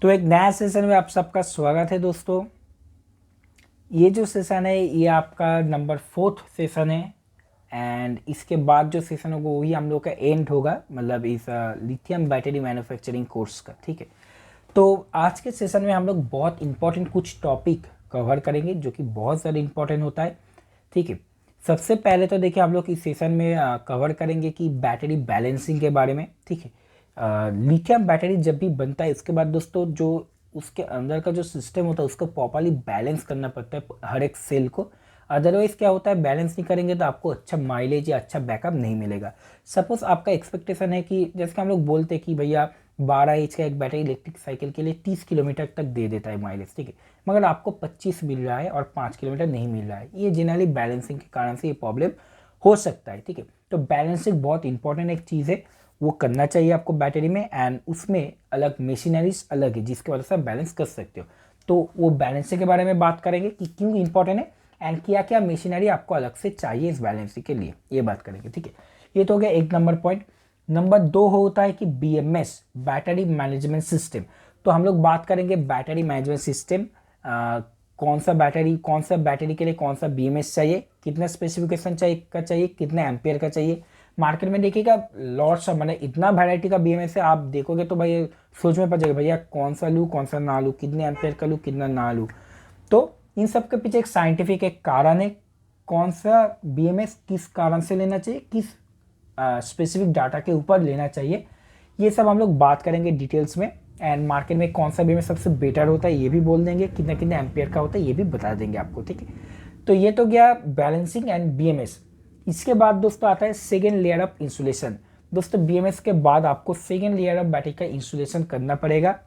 तो एक नया सेशन में आप सबका स्वागत है दोस्तों। ये जो सेशन है ये आपका नंबर 4th सेशन है एंड इसके बाद जो सेशन होगा वही हम लोग का एंड होगा, मतलब इस लिथियम बैटरी मैन्युफैक्चरिंग कोर्स का। ठीक है, तो आज के सेशन में हम लोग बहुत इंपॉर्टेंट कुछ टॉपिक कवर करेंगे जो कि बहुत ज़्यादा इंपॉर्टेंट होता है। ठीक है, सबसे पहले तो देखिए हम लोग इस सेशन में कवर करेंगे कि बैटरी बैलेंसिंग के बारे में। ठीक है, लिथियम बैटरी जब भी बनता है उसके बाद दोस्तों जो उसके अंदर का जो सिस्टम होता है उसको प्रॉपरली बैलेंस करना पड़ता है हर एक सेल को। अदरवाइज क्या होता है, बैलेंस नहीं करेंगे तो आपको अच्छा माइलेज या अच्छा बैकअप नहीं मिलेगा। सपोज आपका एक्सपेक्टेशन है कि जैसे कि हम लोग बोलते हैं कि भैया 12 इंच का एक बैटरी इलेक्ट्रिक साइकिल के लिए 30 किलोमीटर तक दे देता है माइलेज। ठीक है, मगर आपको 25 मिल रहा है और 5 किलोमीटर नहीं मिल रहा है। ये जनरली बैलेंसिंग के कारण से ये प्रॉब्लम हो सकता है। ठीक है, तो बैलेंसिंग बहुत इंपॉर्टेंट एक चीज़ है, वो करना चाहिए आपको बैटरी में। एंड उसमें अलग मशीनरीज अलग है जिसकी वजह से आप बैलेंस कर सकते हो। तो वो बैलेंसिंग के बारे में बात करेंगे कि क्यों इंपॉर्टेंट है एंड क्या क्या मशीनरी आपको अलग से चाहिए इस बैलेंसिंग के लिए, ये बात करेंगे। ठीक है, ये तो हो गया एक नंबर पॉइंट। नंबर 2 होता है कि BMS, बैटरी मैनेजमेंट सिस्टम। तो हम लोग बात करेंगे बैटरी मैनेजमेंट सिस्टम, कौन सा बैटरी के लिए कौन सा BMS चाहिए, कितना स्पेसिफिकेशन चाहिए, कितना एम्पियर का चाहिए। मार्केट में देखिएगा लॉट्स ऑफ, मतलब इतना वैरायटी का BMS है, आप देखोगे तो भाई सोच में पड़ जाएगा भैया कौन सा लूँ कौन सा ना लूँ, कितने एम्पियर का लूँ कितना ना लूँ। तो इन सब के पीछे एक साइंटिफिक एक कारण है, कौन सा BMS किस कारण से लेना चाहिए, किस स्पेसिफिक डाटा के ऊपर लेना चाहिए, ये सब हम लोग बात करेंगे डिटेल्स में। एंड मार्केट में कौन सा BMS सबसे बेटर होता है ये भी बोल देंगे, कितना कितना एम्पियर का होता है ये भी बता देंगे आपको। ठीक है, तो ये तो गया बैलेंसिंग एंड BMS। इसके बाद दोस्तों आता है सेकेंड लेयर ऑफ इंसुलेशन। दोस्तों BMS के बाद आपको सेकेंड लेयर ऑफ बैटरी का इंसुलेशन करना पड़ेगा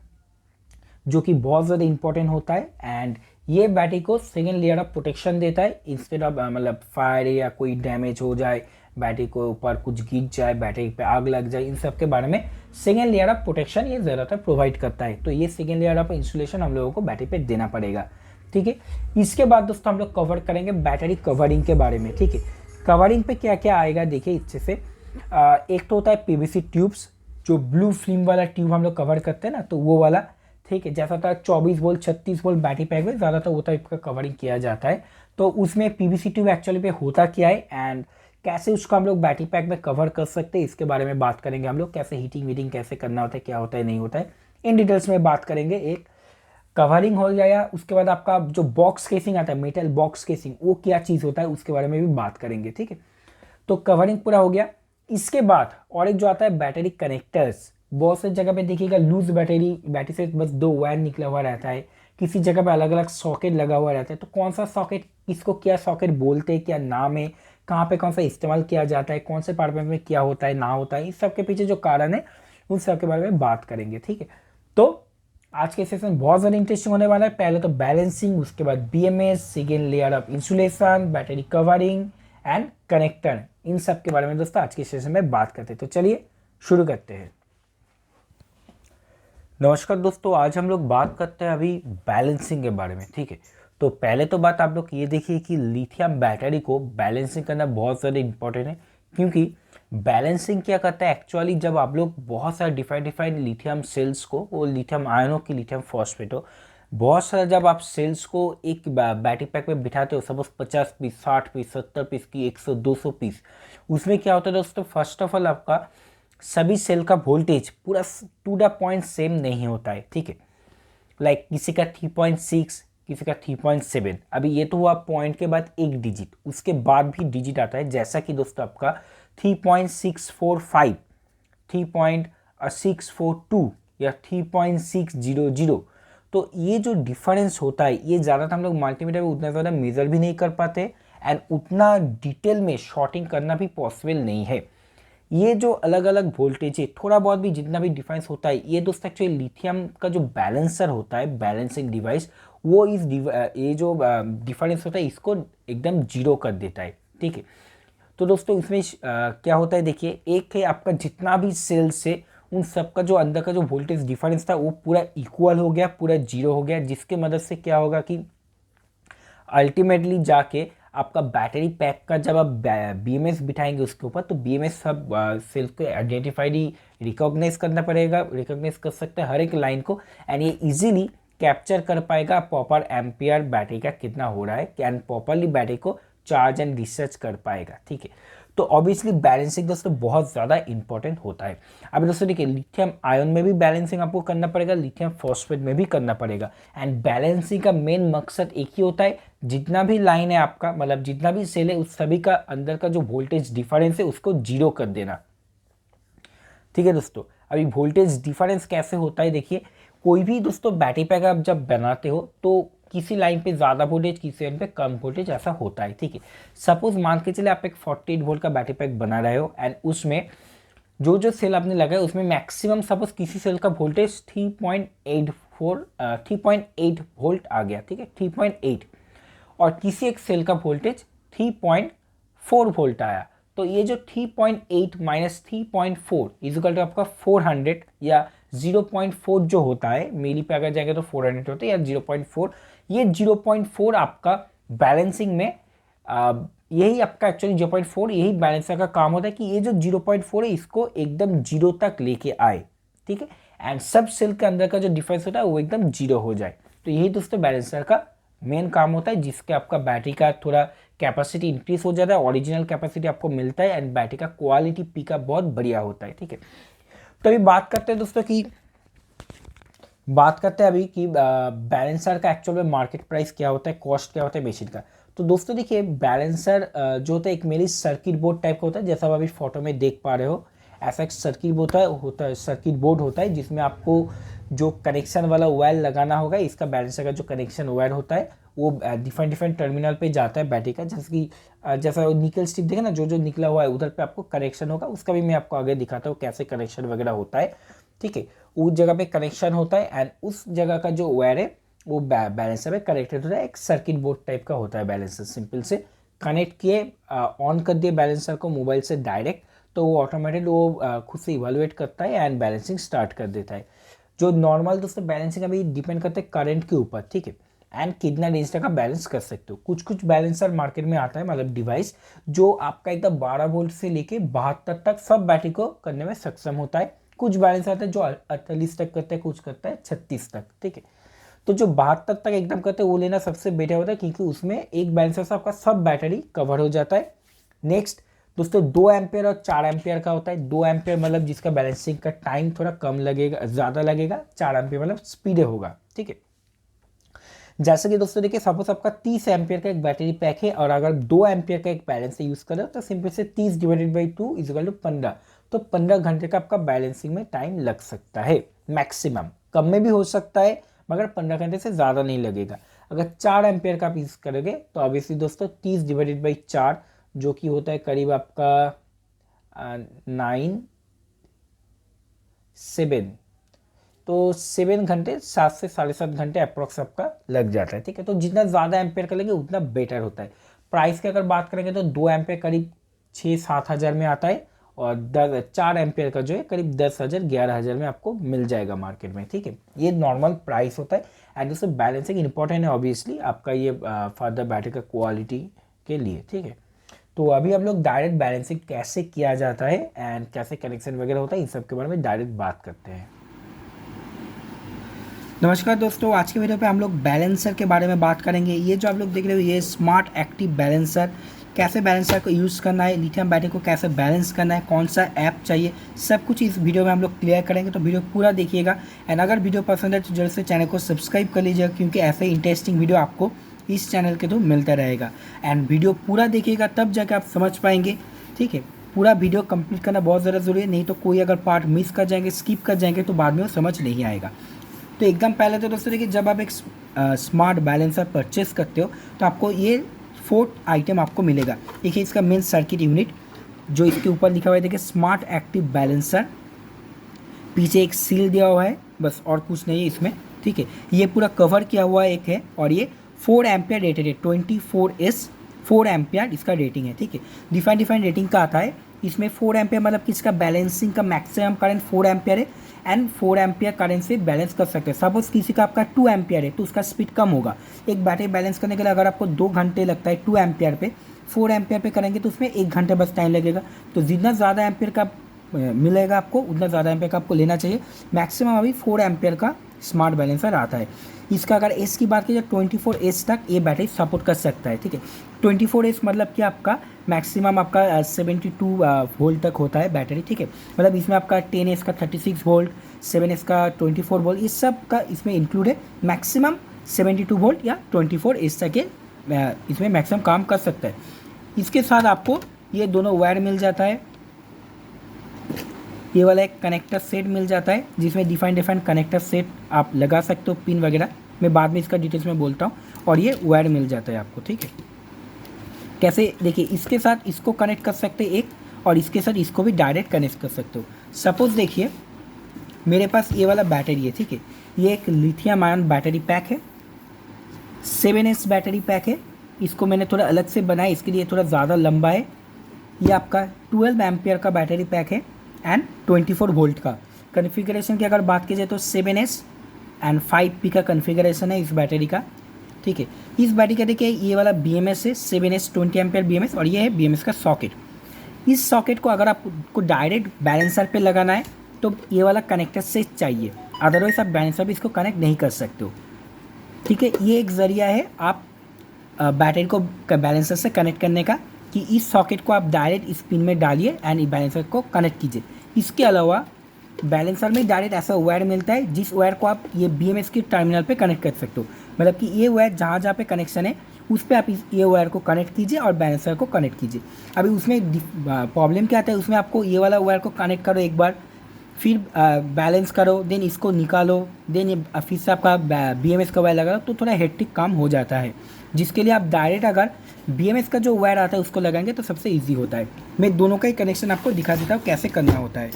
जो कि बहुत ज़्यादा इंपॉर्टेंट होता है। एंड ये बैटरी को सेकेंड लेयर ऑफ प्रोटेक्शन देता है इंस्टेड ऑफ मतलब फायर या कोई डैमेज हो जाए, बैटरी के ऊपर कुछ गिर जाए, बैटरी पे आग लग जाए, इन सब के बारे में सेकेंड लेयर ऑफ प्रोटेक्शन ये ज़्यादातर प्रोवाइड करता है। तो ये सेकेंड लेयर ऑफ इंसुलेशन हम लोगों को बैटरी पे देना पड़ेगा। ठीक है, इसके बाद दोस्तों हम लोग कवर करेंगे बैटरी कवरिंग के बारे में। ठीक है, कवरिंग पे क्या क्या आएगा देखिए इससे से एक तो होता है PVC ट्यूब्स, जो ब्लू फिल्म वाला ट्यूब हम लोग कवर करते हैं ना, तो वो वाला। ठीक है, जैसा था 24 वोल्ट 36 वोल्ट बैटरी पैक में ज़्यादातर वो टाइप का कवरिंग किया जाता है। तो उसमें PVC ट्यूब एक्चुअली पे होता क्या है एंड कैसे उसको हम लोग बैटरी पैक में कवर कर सकते हैं, इसके बारे में बात करेंगे हम लोग। कैसे हीटिंग वीटिंग कैसे करना होता है, क्या होता है नहीं होता है, इन डिटेल्स में बात करेंगे। एक कवरिंग हो जाएगा, उसके बाद आपका जो बॉक्स केसिंग आता है, मेटल बॉक्स केसिंग, वो क्या चीज़ होता है उसके बारे में भी बात करेंगे। ठीक है, तो कवरिंग पूरा हो गया। इसके बाद और एक जो आता है बैटरी कनेक्टर्स। बहुत से जगह पे देखिएगा लूज बैटरी से बस दो वायर निकला हुआ रहता है, किसी जगह पे अलग अलग सॉकेट लगा हुआ रहता है। तो कौन सा सॉकेट, किसको क्या सॉकेट बोलते हैं, क्या नाम है, कहाँ पे कौन सा इस्तेमाल किया जाता है, कौन से पार्ट में क्या होता है ना होता है, इस सब के पीछे जो कारण है उन सब के बारे में बात करेंगे। ठीक है, तो आज के सेशन बहुत ज़्यादा इंटरेस्टिंग होने वाला है। पहले तो बैलेंसिंग, उसके बाद BMS, second layer of insulation, battery covering and connector, इन सब के बारे में दोस्तों आज के सेशन में बात करते हैं। तो चलिए शुरू करते हैं। नमस्कार दोस्तों, आज हम लोग बात करते हैं अभी बैलेंसिंग के बारे में। ठीक है, तो पहले तो बात आप लोग ये देखिए कि लिथियम बैटरी को बैलेंसिंग करना बहुत ज़्यादा इंपॉर्टेंट है। क्योंकि बैलेंसिंग क्या करता है एक्चुअली, जब आप लोग बहुत सारे डिफाइंड लिथियम सेल्स को, वो लिथियम आयन हो कि लिथियम फॉस्फेट हो, बहुत सारा जब आप सेल्स को एक बैटरी पैक में बिठाते हो, सपोज 50 पीस 60 पीस 70 पीस की 100 200 पीस, उसमें क्या होता है दोस्तों, फर्स्ट ऑफ ऑल आपका सभी सेल का वोल्टेज पूरा टू द पॉइंट सेम नहीं होता है। ठीक है, लाइक किसी का 3.6, किसी का 3.7। अभी ये तो हुआ पॉइंट के बाद एक डिजिट, उसके बाद भी डिजिट आता है, जैसा कि दोस्तों आपका 3.645, 3.642 या 3.600। तो ये जो डिफरेंस होता है ये ज़्यादातर हम लोग मल्टीमीटर में उतना ज़्यादा मेज़र भी नहीं कर पाते एंड उतना डिटेल में शॉर्टिंग करना भी पॉसिबल नहीं है। ये जो अलग अलग वोल्टेज है, थोड़ा बहुत भी जितना भी डिफरेंस होता है, ये दोस्तों एक्चुअली लिथियम का जो बैलेंसर होता है, बैलेंसिंग डिवाइस, वो ये जो डिफरेंस होता है इसको एकदम जीरो कर देता है। ठीक है, तो दोस्तों इसमें क्या होता है देखिए, एक है आपका जितना भी सेल्स है उन सब का जो अंदर का जो वोल्टेज डिफरेंस था वो पूरा इक्वल हो गया, पूरा जीरो हो गया, जिसके मदद से क्या होगा कि अल्टीमेटली जाके आपका बैटरी पैक का जब आप BMS बिठाएंगे उसके ऊपर, तो BMS सब सेल को आइडेंटिफाइड ही रिकॉग्नाइज करना पड़ेगा, रिकॉग्नाइज कर सकते हैं हर एक लाइन को, एंड ये इजीली कैप्चर कर पाएगा प्रॉपर एम्पियर बैटरी का कितना हो रहा है, एंड प्रॉपरली बैटरी को चार्ज एंड डिस्चार्ज कर पाएगा। ठीक है, तो ऑब्वियसली बैलेंसिंग दोस्तों बहुत ज़्यादा इंपॉर्टेंट होता है। अब दोस्तों देखिए, लिथियम आयन में भी बैलेंसिंग आपको करना पड़ेगा, लिथियम फॉस्फेट में भी करना पड़ेगा, एंड बैलेंसिंग का मेन मकसद एक ही होता है, जितना भी लाइन है आपका, मतलब जितना भी सेल है उस सभी का अंदर का जो वोल्टेज डिफरेंस है उसको जीरो कर देना। ठीक है दोस्तों, अभी वोल्टेज डिफरेंस कैसे होता है देखिए, कोई भी दोस्तों बैटरी पैक आप जब बनाते हो तो किसी लाइन पे ज़्यादा वोल्टेज, किसी लाइन पे कम वोल्टेज, ऐसा होता है। ठीक है, सपोज मान के चले आप एक 48 वोल्ट का बैटरी पैक बना रहे हो, एंड उसमें जो जो सेल आपने लगाया उसमें मैक्सिमम सपोज किसी सेल का वोल्टेज 3.8 वोल्ट आ गया। ठीक है, 3.8, और किसी एक सेल का वोल्टेज 3.4 वोल्ट आया, तो ये जो 3.8 माइनस 3.4 इजिकल टू आपका 400 या 0.4 जो होता है, मिली पे अगर जाएंगे तो 400 होता है, या 0.4, ये 0.4 आपका बैलेंसिंग में यही आपका एक्चुअली 0.4 यही बैलेंसर का काम होता है कि ये जो 0.4 है इसको एकदम जीरो तक लेके आए। ठीक है, एंड सब सेल के अंदर का जो डिफरेंस होता है वो एकदम जीरो हो जाए। तो यही दोस्तों बैलेंसर का मेन काम होता है, जिसके आपका बैटरी का थोड़ा कैपेसिटी इंक्रीज हो जाता है, ओरिजिनल कैपेसिटी आपको मिलता है, एंड बैटरी का क्वालिटी पिकअप बहुत बढ़िया होता है। ठीक है, तो अभी बात करते हैं दोस्तों अभी कि बैलेंसर का एक्चुअल में मार्केट प्राइस क्या होता है, कॉस्ट क्या होता है बेसिक का। तो दोस्तों देखिए, बैलेंसर जो होता है एक मेरी सर्किट बोर्ड टाइप का होता है, जैसा आप अभी फोटो में देख पा रहे हो, ऐसा एक सर्किट बोर्ड होता है जिसमें आपको जो कनेक्शन वाला वायर लगाना होगा, इसका बैलेंसर का जो कनेक्शन वायर होता है वो डिफरेंट टर्मिनल पे जाता है बैटरी का, जैसे कि जैसा निकल स्ट्रिप देखे ना, जो जो निकला हुआ है उधर पे आपको कनेक्शन होगा, उसका भी मैं आपको आगे दिखाता हूँ कैसे कनेक्शन वगैरह होता है। ठीक है, उस जगह पे कनेक्शन होता है, एंड उस जगह का जो वायर है वो बैलेंसर में कनेक्टेड होता है, एक सर्किट बोर्ड टाइप का होता है बैलेंसर। सिंपल से कनेक्ट किए, ऑन कर दिए बैलेंसर को मोबाइल से डायरेक्ट, तो वो ऑटोमेटिक वो खुद से इवेलुएट करता है एंड बैलेंसिंग स्टार्ट कर देता है। जो नॉर्मल दोस्तों बैलेंसिंग अभी डिपेंड करते हैं करंट के ऊपर। ठीक है, एंड कितना रेंज तक आप बैलेंस कर सकते हो। कुछ बैलेंसर मार्केट में आता है, मतलब डिवाइस जो आपका एकदम 12 वोल्ट से लेके 72 तक सब बैटरी को करने में सक्षम होता है। कुछ बैलेंसर आता है जो 48 तक करता है, कुछ करता है 36 तक। ठीक है, तो जो 72 तक एकदम करते हैं वो लेना सबसे बेटर होता है, क्योंकि उसमें एक बैलेंसर से आपका सब बैटरी कवर हो जाता है। नेक्स्ट दोस्तों 2 एम्पियर और 4 एम्पियर का होता है। 2 एम्पियर मतलब जिसका बैलेंसिंग का टाइम थोड़ा कम लगेगा, ज़्यादा लगेगा। 4 एम्पियर मतलब स्पीडे होगा। ठीक है, जैसे कि दोस्तों देखिए, सपोज आपका 30 एम्पियर का एक बैटरी पैक है, और अगर 2 एम्पियर का एक बैलेंसर यूज़ करो तो सिंपल से 30 डिवाइडेड बाई 2 इजिकल टू 15, तो 15 घंटे का आपका बैलेंसिंग में टाइम लग सकता है मैक्सिमम। कम में भी हो सकता है, मगर 15 घंटे से ज़्यादा नहीं लगेगा। अगर 4 एम्पियर का आप यूज़ करोगे तो ऑब्वियसली दोस्तों 30 डिवाइडेड बाई 4 जो कि होता है करीब आपका 7, तो 7 घंटे, 7 से 7.5 घंटे अप्रॉक्स आपका लग जाता है। ठीक है, तो जितना ज़्यादा एम्पेयर का लगे उतना बेटर होता है। प्राइस की अगर बात करेंगे तो 2 एम्पेयर करीब 6-7 हज़ार में आता है, और 4 एम्पेयर का जो है करीब 10,000 11,000 में आपको मिल जाएगा मार्केट में। ठीक है, ये नॉर्मल प्राइस होता है, एंड दोस्तों बैलेंसिंग इंपॉर्टेंट है ऑब्वियसली आपका ये फर्दर बैटरी का क्वालिटी के लिए। ठीक है, तो अभी हम लोग डायरेक्ट बैलेंसिंग कैसे किया जाता है एंड कैसे कनेक्शन वगैरह होता है, इन सब के बारे में डायरेक्ट बात करते हैं। नमस्कार दोस्तों, आज के वीडियो पे हम लोग बैलेंसर के बारे में बात करेंगे। ये जो आप लोग देख रहे हो ये स्मार्ट एक्टिव बैलेंसर, कैसे बैलेंसर को यूज़ करना है, लिथियम बैटरी को कैसे बैलेंस करना है, कौन सा ऐप चाहिए, सब कुछ इस वीडियो में हम लोग क्लियर करेंगे। तो वीडियो पूरा देखिएगा, एंड अगर वीडियो पसंद है तो जल्द से चैनल को सब्सक्राइब कर लीजिएगा, क्योंकि ऐसे इंटरेस्टिंग वीडियो आपको इस चैनल के थ्रू मिलता रहेगा। एंड वीडियो पूरा देखिएगा तब जाकर आप समझ पाएंगे। ठीक है, पूरा वीडियो कंप्लीट करना बहुत ज़्यादा ज़रूरी है, नहीं तो कोई अगर पार्ट मिस कर जाएंगे, स्किप कर जाएंगे तो बाद में वो समझ नहीं आएगा। तो एकदम पहले तो दोस्तों देखिए, जब आप एक स्मार्ट बैलेंसर परचेस करते हो तो आपको ये 4 आइटम आपको मिलेगा। देखिए, इसका मेन सर्किट यूनिट जो इसके ऊपर लिखा हुआ है, देखिए स्मार्ट एक्टिव बैलेंसर, पीछे एक सील दिया हुआ है, बस और कुछ नहीं है इसमें। ठीक है, ये पूरा कवर किया हुआ एक है, और ये 4 एम्पियर रेटेड है, 24S 4 एम्पियर इसका रेटिंग है। ठीक है, डिफाइन रेटिंग का आता है इसमें। 4 एम्पियर मतलब कि इसका बैलेंसिंग का मैक्सिमम करंट 4 एम्पियर है, एंड 4 एम्पियर करेंट से बैलेंस कर सकते हैं। सपोज किसी का आपका 2 एम्पियर है तो उसका स्पीड कम होगा। एक बैटरी बैलेंस करने के लिए अगर आपको 2 घंटे लगता है 2 एम्पियर पे, 4 एम्पियर पे करेंगे तो उसमें 1 घंटे बस टाइम लगेगा। तो जितना ज़्यादा एम्पियर का मिलेगा आपको उतना ज़्यादा एम्पियर का आपको लेना चाहिए। मैक्सिमम अभी 4 एम्पियर का स्मार्ट बैलेंसर आता है। इसका अगर एस की बात की जाए 24 एस तक ये बैटरी सपोर्ट कर सकता है, ठीक है। 24 एस मतलब कि आपका मैक्सिमम आपका 72 वोल्ट तक होता है बैटरी, ठीक है। मतलब इसमें आपका 10 एस का 36 वोल्ट, 7 एस का 24 वोल्ट, इस सब का इसमें इंक्लूड है। मैक्सिमम 72 वोल्ट या 24 एस तक के इसमें मैक्सिमम काम कर सकता है। इसके साथ आपको ये दोनों वायर मिल जाता है, ये वाला एक कनेक्टर सेट मिल जाता है जिसमें डिफाइंड कनेक्टर सेट आप लगा सकते हो, पिन वगैरह, मैं बाद में इसका डिटेल्स में बोलता हूँ। और ये वायर मिल जाता है आपको, ठीक है। कैसे देखिए, इसके साथ इसको कनेक्ट कर सकते हैं एक, और इसके साथ इसको भी डायरेक्ट कनेक्ट कर सकते हो। सपोज देखिए मेरे पास ये वाला बैटरी है, ठीक है। ये एक लिथियम आयन बैटरी पैक है, 7S बैटरी पैक है। इसको मैंने थोड़ा अलग से बनाया, इसके लिए थोड़ा ज़्यादा लंबा है। ये आपका 12 एम्पियर का बैटरी पैक है एंड 24 वोल्ट का। कॉन्फ़िगरेशन की अगर बात की जाए तो 7S एंड 5P का कॉन्फ़िगरेशन है इस बैटरी का, ठीक है। इस बैटरी का देखिए ये वाला BMS है, 7S 20 एम्पियर BMS, और ये है BMS का सॉकेट। इस सॉकेट को अगर आपको डायरेक्ट बैलेंसर पे लगाना है तो ये वाला कनेक्टर से चाहिए, अदरवाइज आप बैलेंसर पे इसको कनेक्ट नहीं कर सकते हो, ठीक है। ये एक ज़रिया है आप बैटरी को बैलेंसर से कनेक्ट करने का, कि इस सॉकेट को आप डायरेक्ट इस पिन में डालिए एंड बैलेंसर को कनेक्ट कीजिए। इसके अलावा बैलेंसर में डायरेक्ट ऐसा वायर मिलता है जिस वायर को आप ये BMS की टर्मिनल पे कनेक्ट कर सकते हो। मतलब कि ये वायर जहाँ जहाँ पे कनेक्शन है उस पर आप ये वायर को कनेक्ट कीजिए और बैलेंसर को कनेक्ट कीजिए। अभी उसमें प्रॉब्लम क्या आता है, उसमें आपको ये वाला वायर को कनेक्ट करो एक बार, फिर बैलेंस करो, देन इसको निकालो, देन ये फिर से आपका BMS का वायर लगा तो थोड़ा हेक्टिक काम हो जाता है। जिसके लिए आप डायरेक्ट अगर BMS का जो वायर आता है उसको लगाएंगे तो सबसे इजी होता है। मैं दोनों का ही कनेक्शन आपको दिखा देता हूँ कैसे करना होता है।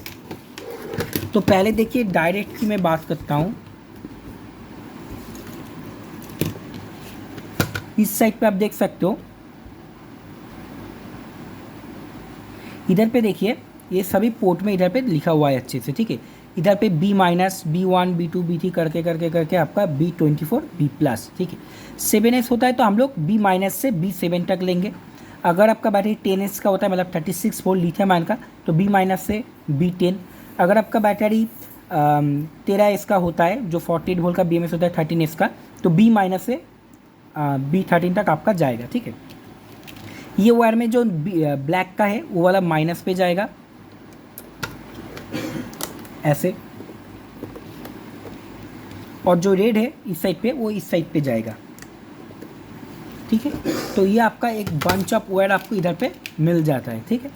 तो पहले देखिए डायरेक्ट की मैं बात करता हूँ। इस साइड पे आप देख सकते हो, इधर पे देखिए ये सभी पोर्ट में इधर पे लिखा हुआ है अच्छे से, ठीक है। इधर पे B-, B1, B2, B3 करके आपका B24, B+, ठीक है। 7S होता है तो हम लोग B- से B7 तक लेंगे। अगर आपका बैटरी 10S का होता है मतलब 36 वोल्ट लिथियम आयन का तो B- से B10। अगर आपका बैटरी 13S का होता है जो 48 वोल्ट का BMS होता है 13S का, तो B- से B13 तक आपका जाएगा, ठीक है। ये वायर में जो ब्लैक का है वो वाला माइनस पे जाएगा ऐसे, और जो रेड है इस साइड पे वो इस साइड पे जाएगा, ठीक है। तो ये आपका एक बंच ऑफ वायर आपको इधर पे मिल जाता है, ठीक है।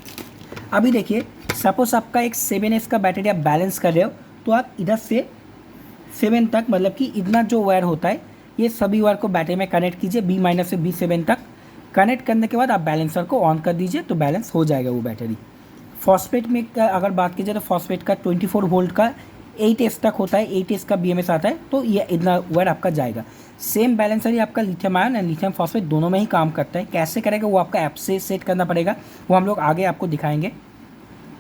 अभी देखिए सपोज आपका एक 7S का बैटरी आप बैलेंस कर रहे हो तो आप इधर से 7 तक, मतलब कि इतना जो वायर होता है ये सभी वायर को बैटरी में कनेक्ट कीजिए B- से B7 तक। कनेक्ट करने के बाद आप बैलेंसर को ऑन कर दीजिए तो बैलेंस हो जाएगा वो बैटरी। फॉस्फेट में अगर बात की जाए तो फॉस्फेट का 24 वोल्ट का 8S तक होता है, 8S का BMS आता है तो ये इतना वायर आपका जाएगा। सेम बैलेंसर ही आपका lithium ion and lithium phosphate दोनों में ही काम करता है। कैसे करेगा वो आपका ऐप से सेट करना पड़ेगा, वो हम लोग आगे आपको दिखाएंगे,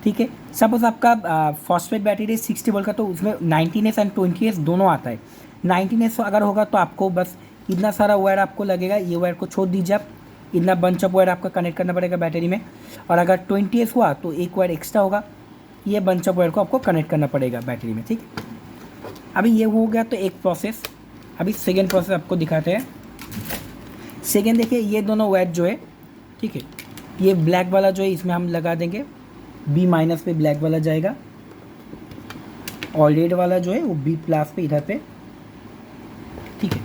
ठीक है। सपोज आपका फॉस्फेट बैटरी 60 वोल्ट का तो उसमें 19S एंड 20S दोनों आता है। 19S अगर होगा तो आपको बस इतना सारा वायर आपको लगेगा, ये वायर को छोड़ दीजिए आप, इतना बंच ऑफ वायर आपका कनेक्ट करना पड़ेगा बैटरी में। और अगर 20S हुआ तो एक वायर एक्स्ट्रा होगा, ये बंच ऑफ वायर को आपको कनेक्ट करना पड़ेगा बैटरी में, ठीक है। अभी ये हो गया तो एक प्रोसेस। अभी सेकेंड प्रोसेस आपको दिखाते हैं। सेकेंड देखिए ये दोनों वायर जो है, ठीक है, ये ब्लैक वाला जो है इसमें हम लगा देंगे, B- पे ब्लैक वाला जाएगा, और रेड वाला जो है वो B+ पे इधर पे, ठीक है।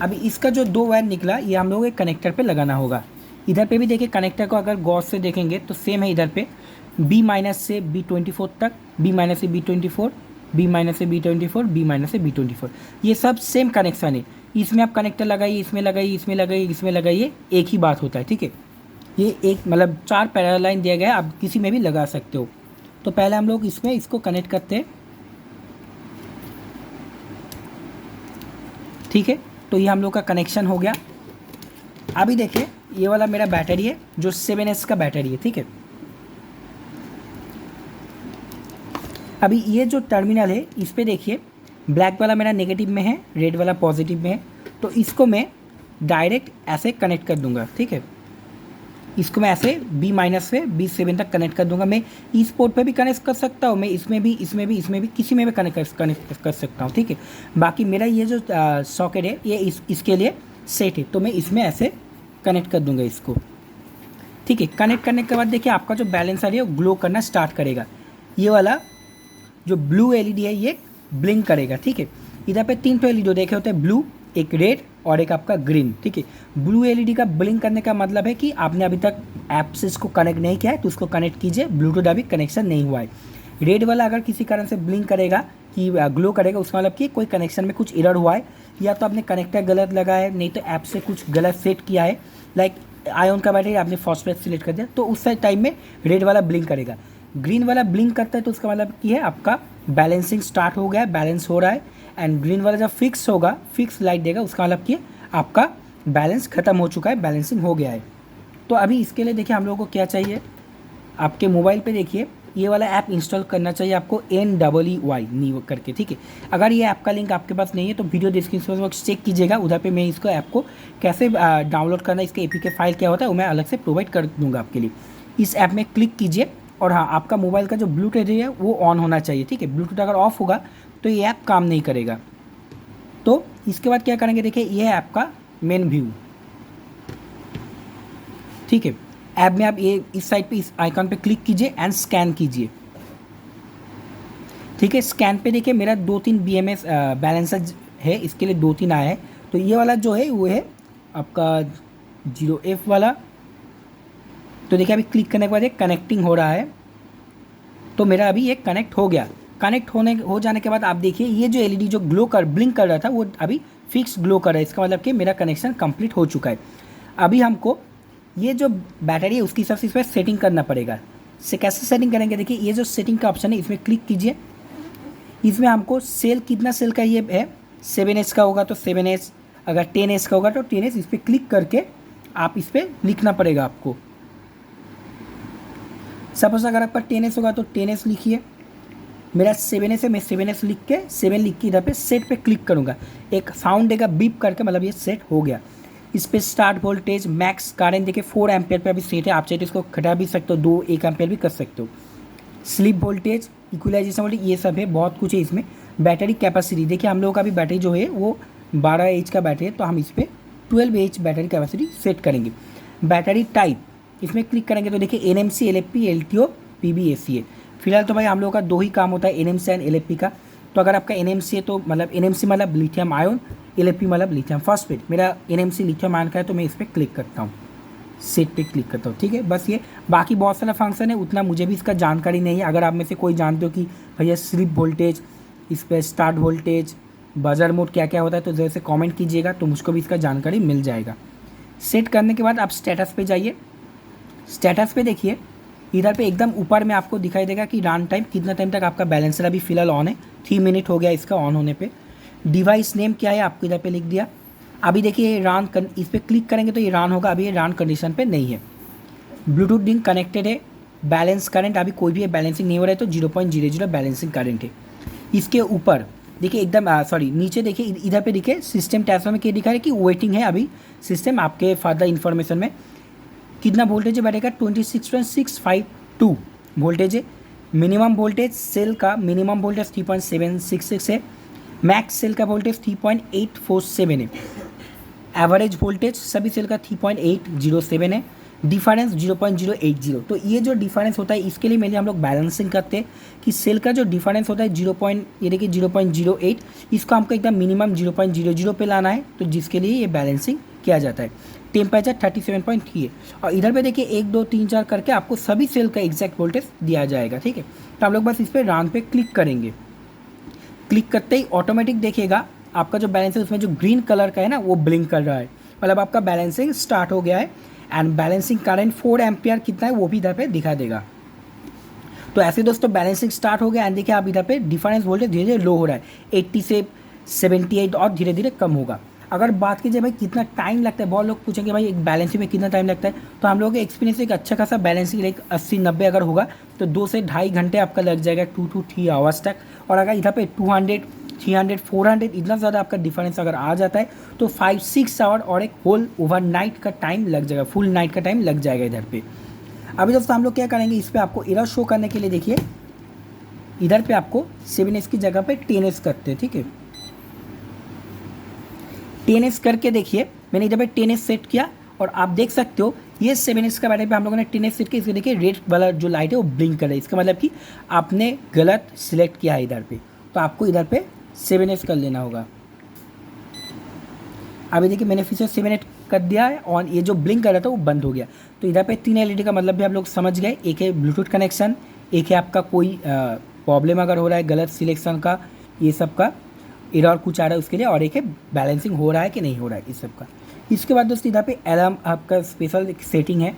अभी इसका जो 2 वायर निकला ये हम लोग एक कनेक्टर पे लगाना होगा। इधर पे भी देखिए कनेक्टर को अगर गौर से देखेंगे तो सेम है, इधर पे B- से B24 तक, B- से B24, B- से B24, B- से B24, ये सब सेम कनेक्शन है। इसमें आप कनेक्टर लगाइए, इसमें लगाइए, इसमें लगाइए, इसमें लगाइए, एक ही बात होता है, ठीक है। ये एक मतलब 4 पैरेलल लाइन दिया गया है, आप किसी में भी लगा सकते हो। तो पहले हम लोग इसमें इसको कनेक्ट करते हैं, ठीक है। तो ये हम लोग का कनेक्शन हो गया। अभी देखिए ये वाला मेरा बैटरी है जो 7S का बैटरी है, ठीक है। अभी ये जो टर्मिनल है इस पर देखिए, ब्लैक वाला मेरा नेगेटिव में है, रेड वाला पॉजिटिव में है, तो इसको मैं डायरेक्ट ऐसे कनेक्ट कर दूंगा। ठीक है, इसको मैं ऐसे B माइनस से B7 तक कनेक्ट कर दूंगा। मैं इस पोर्ट पे भी कनेक्ट कर सकता हूँ, मैं इसमें भी किसी में भी कनेक्ट कर सकता हूँ। ठीक है, बाकी मेरा ये जो सॉकेट है ये इसके लिए सेट है, तो मैं इसमें ऐसे कनेक्ट कर दूंगा इसको। ठीक है, कनेक्ट करने के बाद देखिए आपका जो बैलेंसर है वो ग्लो करना स्टार्ट करेगा। ये वाला जो ब्लू LED है ये ब्लिंक करेगा। ठीक है, इधर पे 3 LED देखे होते हैं, ब्लू, एक रेड और एक आपका ग्रीन। ठीक है, ब्लू LED का ब्लिंक करने का मतलब है कि आपने अभी तक ऐप से इसको कनेक्ट नहीं किया है तो उसको कनेक्ट कीजिए, ब्लूटूथ अभी कनेक्शन नहीं हुआ है। रेड वाला अगर किसी कारण से ब्लिंक करेगा कि ग्लो करेगा, उसका मतलब कि कोई कनेक्शन में कुछ एरर हुआ है, या तो आपने कनेक्टर गलत लगाया है, नहीं तो ऐप से कुछ गलत सेट किया है, लाइक आयन का बैटरी आपने फॉस्फेट सिलेक्ट कर दिया, तो उस टाइम में रेड वाला ब्लिंक करेगा। ग्रीन वाला ब्लिंक करता है तो उसका मतलब कि है आपका बैलेंसिंग स्टार्ट हो गया है, बैलेंस हो रहा है। एंड ग्रीन वाला जब फिक्स होगा, फिक्स लाइट देगा, उसका मतलब कि आपका बैलेंस खत्म हो चुका है, बैलेंसिंग हो गया है। तो अभी इसके लिए देखिए हम लोगों को क्या चाहिए, आपके मोबाइल पे देखिए ये वाला ऐप इंस्टॉल करना चाहिए आपको, NEEY नी करके। ठीक है, अगर ये ऐप का लिंक आपके पास नहीं है तो वीडियो डिस्क्रिप्शन बॉक्स चेक कीजिएगा, उधर पे मैं इसको ऐप को कैसे डाउनलोड करना, इसके APK फाइल क्या होता है वो मैं अलग से प्रोवाइड कर दूंगा आपके लिए। इस ऐप में क्लिक कीजिए और हाँ, आपका मोबाइल का जो ब्लूटूथ है वो ऑन होना चाहिए। ठीक है, ब्लूटूथ अगर ऑफ होगा तो ये ऐप काम नहीं करेगा। तो इसके बाद क्या करेंगे, देखिए ये है ऐप का मेन व्यू। ठीक है, ऐप में आप ये इस साइड पे इस आइकन पे क्लिक कीजिए एंड स्कैन कीजिए। ठीक है, स्कैन पे देखिए मेरा 2-3 BMS बैलेंसर है, इसके लिए 2-3 आया है। तो ये वाला जो है वो है आपका 0F वाला। तो देखिए अभी क्लिक करने के बाद ये कनेक्टिंग हो रहा है, तो मेरा अभी ये कनेक्ट हो गया। कनेक्ट हो जाने के बाद आप देखिए ये जो LED जो ब्लिंक कर रहा था वो अभी फिक्स ग्लो कर रहा है, इसका मतलब कि मेरा कनेक्शन कंप्लीट हो चुका है। अभी हमको ये जो बैटरी है उसके हिसाब से इस पर सेटिंग करना पड़ेगा। कैसे सेटिंग करेंगे, देखिए ये जो सेटिंग का ऑप्शन है इसमें क्लिक कीजिए। इसमें हमको सेल कितना सेल का ये है, 7S का होगा तो 7S, अगर 10S का होगा तो 10S। इस पर क्लिक करके आप इस पर लिखना पड़ेगा आपको। सपोज अगर आपका 10S होगा तो 10S लिखिए, मेरा 7S है, मैं 7S लिख के 7 लिख के इधर पे सेट पे क्लिक करूँगा, एक साउंड देगा बीप करके, मतलब ये सेट हो गया। इस पर स्टार्ट वोल्टेज, मैक्स करंट देखिए 4 एम्पेयर पे अभी सेट है, आप चाहे तो इसको घटा भी सकते हो, 1 एम्पेयर भी कर सकते हो। स्लीप वोल्टेज, इक्वलाइजेशन वोल्टेज, ये सब है, बहुत कुछ है इसमें। बैटरी कैपेसिटी देखिए हम लोगों का भी बैटरी जो है वो 12H का बैटरी है, तो हम इस पर 12H बैटरी कैपेसिटी सेट करेंगे। बैटरी टाइप इसमें क्लिक करेंगे तो देखिए NMC, LFP, LTO, PBAC है। फिलहाल तो भाई हम लोगों का 2 ही काम होता है, NMC एंड LFP का। तो अगर आपका NMC है तो मतलब NMC मतलब लिथियम आयन, LFP मतलब लिथियम फॉस्फेट। मेरा NMC लिथियम आयन का है तो मैं इस पर क्लिक करता हूँ, सेट पे क्लिक करता हूँ। ठीक है, बस ये, बाकी बहुत सारा फंक्शन है, उतना मुझे भी इसका जानकारी नहीं है। अगर आप में से कोई जानते हो कि भैया स्लीप वोल्टेज, इस पर स्टार्ट वोल्टेज, बजर मोड क्या क्या होता है, तो जैसे कमेंट कीजिएगा तो मुझको भी इसका जानकारी मिल जाएगा। सेट करने के बाद आप स्टेटस पे जाइए। स्टेटस पे देखिए इधर पे एकदम ऊपर में आपको दिखाई देगा कि रन टाइम कितना टाइम तक आपका बैलेंसर अभी फिलहाल ऑन है, 3 मिनट हो गया इसका ऑन होने पे। डिवाइस नेम क्या है आपको इधर पे लिख दिया। अभी देखिए ये रन, इस पर क्लिक करेंगे तो ये रन होगा, अभी ये रन कंडीशन पे नहीं है। ब्लूटूथ लिंक कनेक्टेड है। बैलेंस करंट अभी कोई भी बैलेंसिंग नहीं हो रहा है तो 0.00 बैलेंसिंग करंट है। इसके ऊपर देखिए एकदम नीचे देखिए इधर पे देखिए सिस्टम टैब में क्या दिखा है कि वेटिंग है अभी सिस्टम आपके फर्दर इन्फॉर्मेशन में। कितना वोल्टेज है बैटरी का, 26.652 वोल्टेज है। मिनिमम वोल्टेज सेल का मिनिमम वोल्टेज 3.766 है। मैक्स सेल का वोल्टेज 3.847 है। एवरेज वोल्टेज सभी सेल का 3.807 है। डिफरेंस 0.080। तो ये जो डिफरेंस होता है इसके लिए मेनली हम लोग बैलेंसिंग करते हैं कि सेल का जो डिफरेंस होता है 0.08, इसको हमको एकदम मिनिमम 0.00 पे लाना है, तो जिसके लिए ये बैलेंसिंग किया जाता है। टेम्परेचर 37.3 है। और इधर पे देखिए 1 2 3 4 करके आपको सभी सेल का एग्जैक्ट वोल्टेज दिया जाएगा। ठीक है, तो आप लोग बस इस पर रन पे क्लिक करेंगे। क्लिक करते ही ऑटोमेटिक देखिएगा आपका जो बैलेंस है उसमें जो ग्रीन कलर का है ना वो ब्लिंक कर रहा है, मतलब आपका बैलेंसिंग स्टार्ट हो गया है। एंड बैलेंसिंग करंट 4 एम्पियर कितना है वो भी इधर पे दिखा देगा। तो ऐसे दोस्तों बैलेंसिंग स्टार्ट हो गया। एंड देखिए आप इधर पे डिफरेंस वोल्टेज धीरे धीरे लो हो रहा है, 80 से 78 और धीरे धीरे कम होगा। अगर बात कीजिए भाई कितना टाइम लगता है, बहुत लोग पूछेंगे भाई एक बैलेंसिंग में कितना टाइम लगता है, तो हम लोगों के एक्सपीरियंस एक अच्छा खासा बैलेंसिंग लाइक 80-90 अगर होगा तो 2 से ढाई घंटे आपका लग जाएगा, 2 to 3 आवर्स तक। और अगर इधर पे 200, 300, 400 इतना ज़्यादा आपका डिफरेंस अगर आ जाता है तो 5-6 आवर और एक होल ओवरनाइट का टाइम लग जाएगा, फुल नाइट का टाइम लग जाएगा इधर पे। अभी दोस्तों हम लोग क्या करेंगे, इस पर आपको एरर शो करने के लिए देखिए इधर पे आपको 7S की जगह पे 10S करते हैं, ठीक है। 10S करके देखिए मैंने इधर पे 10S सेट किया और आप देख सकते हो ये 7S का बैटरी पे हम लोगों ने 10S सेट किया। इसको देखिए रेड वाला जो लाइट है वो ब्लिंक कर रहा है, इसका मतलब कि आपने गलत सिलेक्ट किया है इधर पे, तो आपको इधर पे 7S कर लेना होगा। अभी देखिए मैंने फिर से 7S कर दिया है और ये जो ब्लिंक कर रहा था वो बंद हो गया। तो इधर पे 3 LED का मतलब भी आप लोग समझ गए, एक है ब्लूटूथ कनेक्शन, एक है आपका कोई प्रॉब्लम अगर हो रहा है गलत सिलेक्शन का, ये सब का एरर कुछ आ रहा है उसके लिए, और एक है बैलेंसिंग हो रहा है कि नहीं हो रहा है इस सब का। इसके बाद दोस्तों इधर पे अलार्म आपका स्पेशल एक सेटिंग है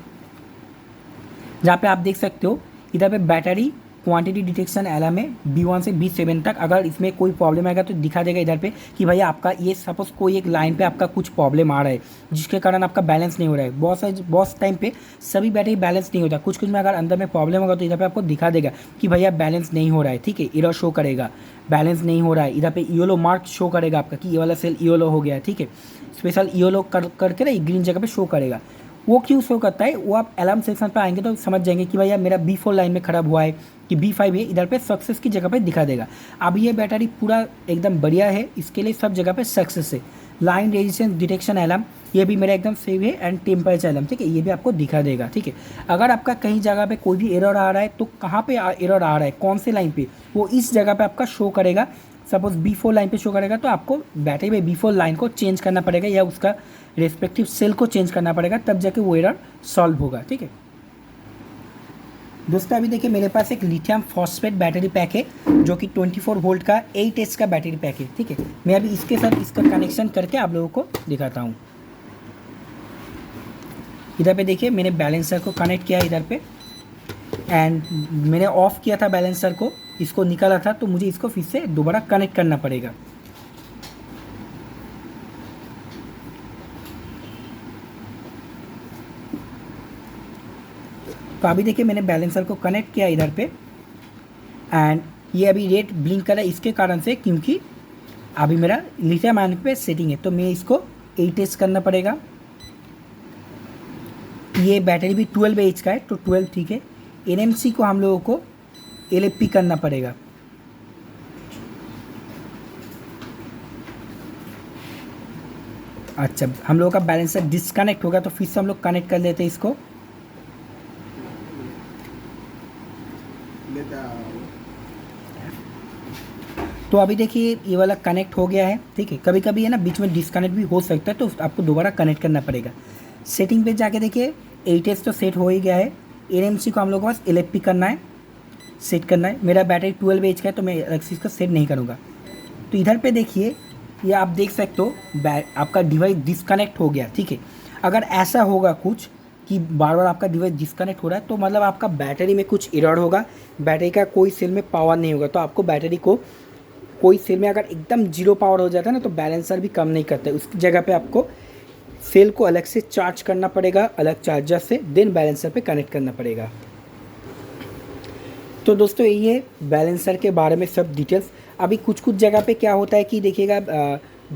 जहाँ पे आप देख सकते हो इधर पे बैटरी क्वांटिटी डिटेक्शन अलार्म है B1 से B7 तक। अगर इसमें कोई प्रॉब्लम आएगा तो दिखा देगा इधर पे कि भैया आपका ये सपोज कोई एक लाइन पे आपका कुछ प्रॉब्लम आ रहा है जिसके कारण आपका बैलेंस नहीं हो रहा है। बहुत टाइम पे सभी बैटरी बैलेंस नहीं होता, कुछ में अगर अंदर में प्रॉब्लम होगा तो इधर पे आपको दिखा देगा कि भैया बैलेंस नहीं हो रहा है, ठीक है, एरर शो करेगा बैलेंस नहीं हो रहा है। इधर पे येलो मार्क शो करेगा आपका कि ये वाला सेल येलो हो गया है, ठीक है, स्पेशल येलो करके ना ग्रीन जगह पे शो करेगा। वो क्यों शो करता है वो आप अलार्म सेक्शन पे आएंगे तो समझ जाएंगे कि भैया मेरा B4 लाइन में खराब हुआ है कि B5 है, इधर पे सक्सेस की जगह पे दिखा देगा। अब ये बैटरी पूरा एकदम बढ़िया है, इसके लिए सब जगह पे सक्सेस है। लाइन रेजिस्टेंस डिटेक्शन अलार्म ये भी मेरा एकदम सेव है, एंड टेम्परेचर अलार्म, ठीक है, ये भी आपको दिखा देगा, ठीक है। अगर आपका कहीं जगह पे कोई भी एरर आ रहा है तो कहाँ पे एरर आ रहा है, कौन से लाइन पे, वो इस जगह पे आपका शो करेगा। सपोज B4 लाइन पे शो करेगा तो आपको बैटरी में B4 लाइन को चेंज करना पड़ेगा या उसका रेस्पेक्टिव सेल को चेंज करना पड़ेगा, तब जाके वो एरर सॉल्व होगा, ठीक है। दोस्तों अभी देखिए मेरे पास एक लिथियम फॉस्फेट बैटरी पैक है जो कि 24 वोल्ट का 8S का बैटरी पैक है, ठीक है। मैं अभी इसके साथ इसका कनेक्शन करके आप लोगों को दिखाता हूँ। इधर पे देखिए मैंने बैलेंसर को कनेक्ट किया इधर पे, एंड मैंने ऑफ किया था बैलेंसर को, इसको निकाला था, तो मुझे इसको फिर से दोबारा कनेक्ट करना पड़ेगा। तो अभी देखिए मैंने बैलेंसर को कनेक्ट किया इधर पे, एंड ये अभी रेड ब्लिंक कर रहा है इसके कारण से क्योंकि अभी मेरा लिथियम आयन पे सेटिंग है, तो मैं इसको 8S करना पड़ेगा। ये बैटरी भी 12Ah का है तो 12 ठीक है। NMC को हम लोगों को LFP करना पड़ेगा। अच्छा हम लोगों का बैलेंसर डिस्कनेक्ट होगा तो फिर से हम लोग कनेक्ट कर लेते हैं इसको। तो अभी देखिए ये वाला कनेक्ट हो गया है, ठीक है। कभी कभी है ना बीच में डिस्कनेक्ट भी हो सकता है तो आपको दोबारा कनेक्ट करना पड़ेगा। सेटिंग पे जाके देखिए 8S तो सेट हो ही गया है। NMC को हम लोग को बस LFP करना है, सेट करना है। मेरा बैटरी 12Ah का है तो मैं अलग से इसका सेट नहीं करूँगा। तो इधर पे देखिए ये आप देख सकते हो आपका डिवाइस डिस्कनेक्ट हो गया, ठीक है। अगर ऐसा होगा कुछ कि बार बार आपका डिवाइस डिस्कनेक्ट हो रहा है तो मतलब आपका बैटरी में कुछ एरर होगा, बैटरी का कोई सेल में पावर नहीं होगा। तो आपको बैटरी को कोई सेल में अगर एकदम जीरो पावर हो जाता है ना तो बैलेंसर भी कम नहीं करता है, उसकी जगह पे आपको सेल को अलग से चार्ज करना पड़ेगा, अलग चार्जर से, देन बैलेंसर पे कनेक्ट करना पड़ेगा। तो दोस्तों ये बैलेंसर के बारे में सब डिटेल्स। अभी कुछ जगह पे क्या होता है कि देखिएगा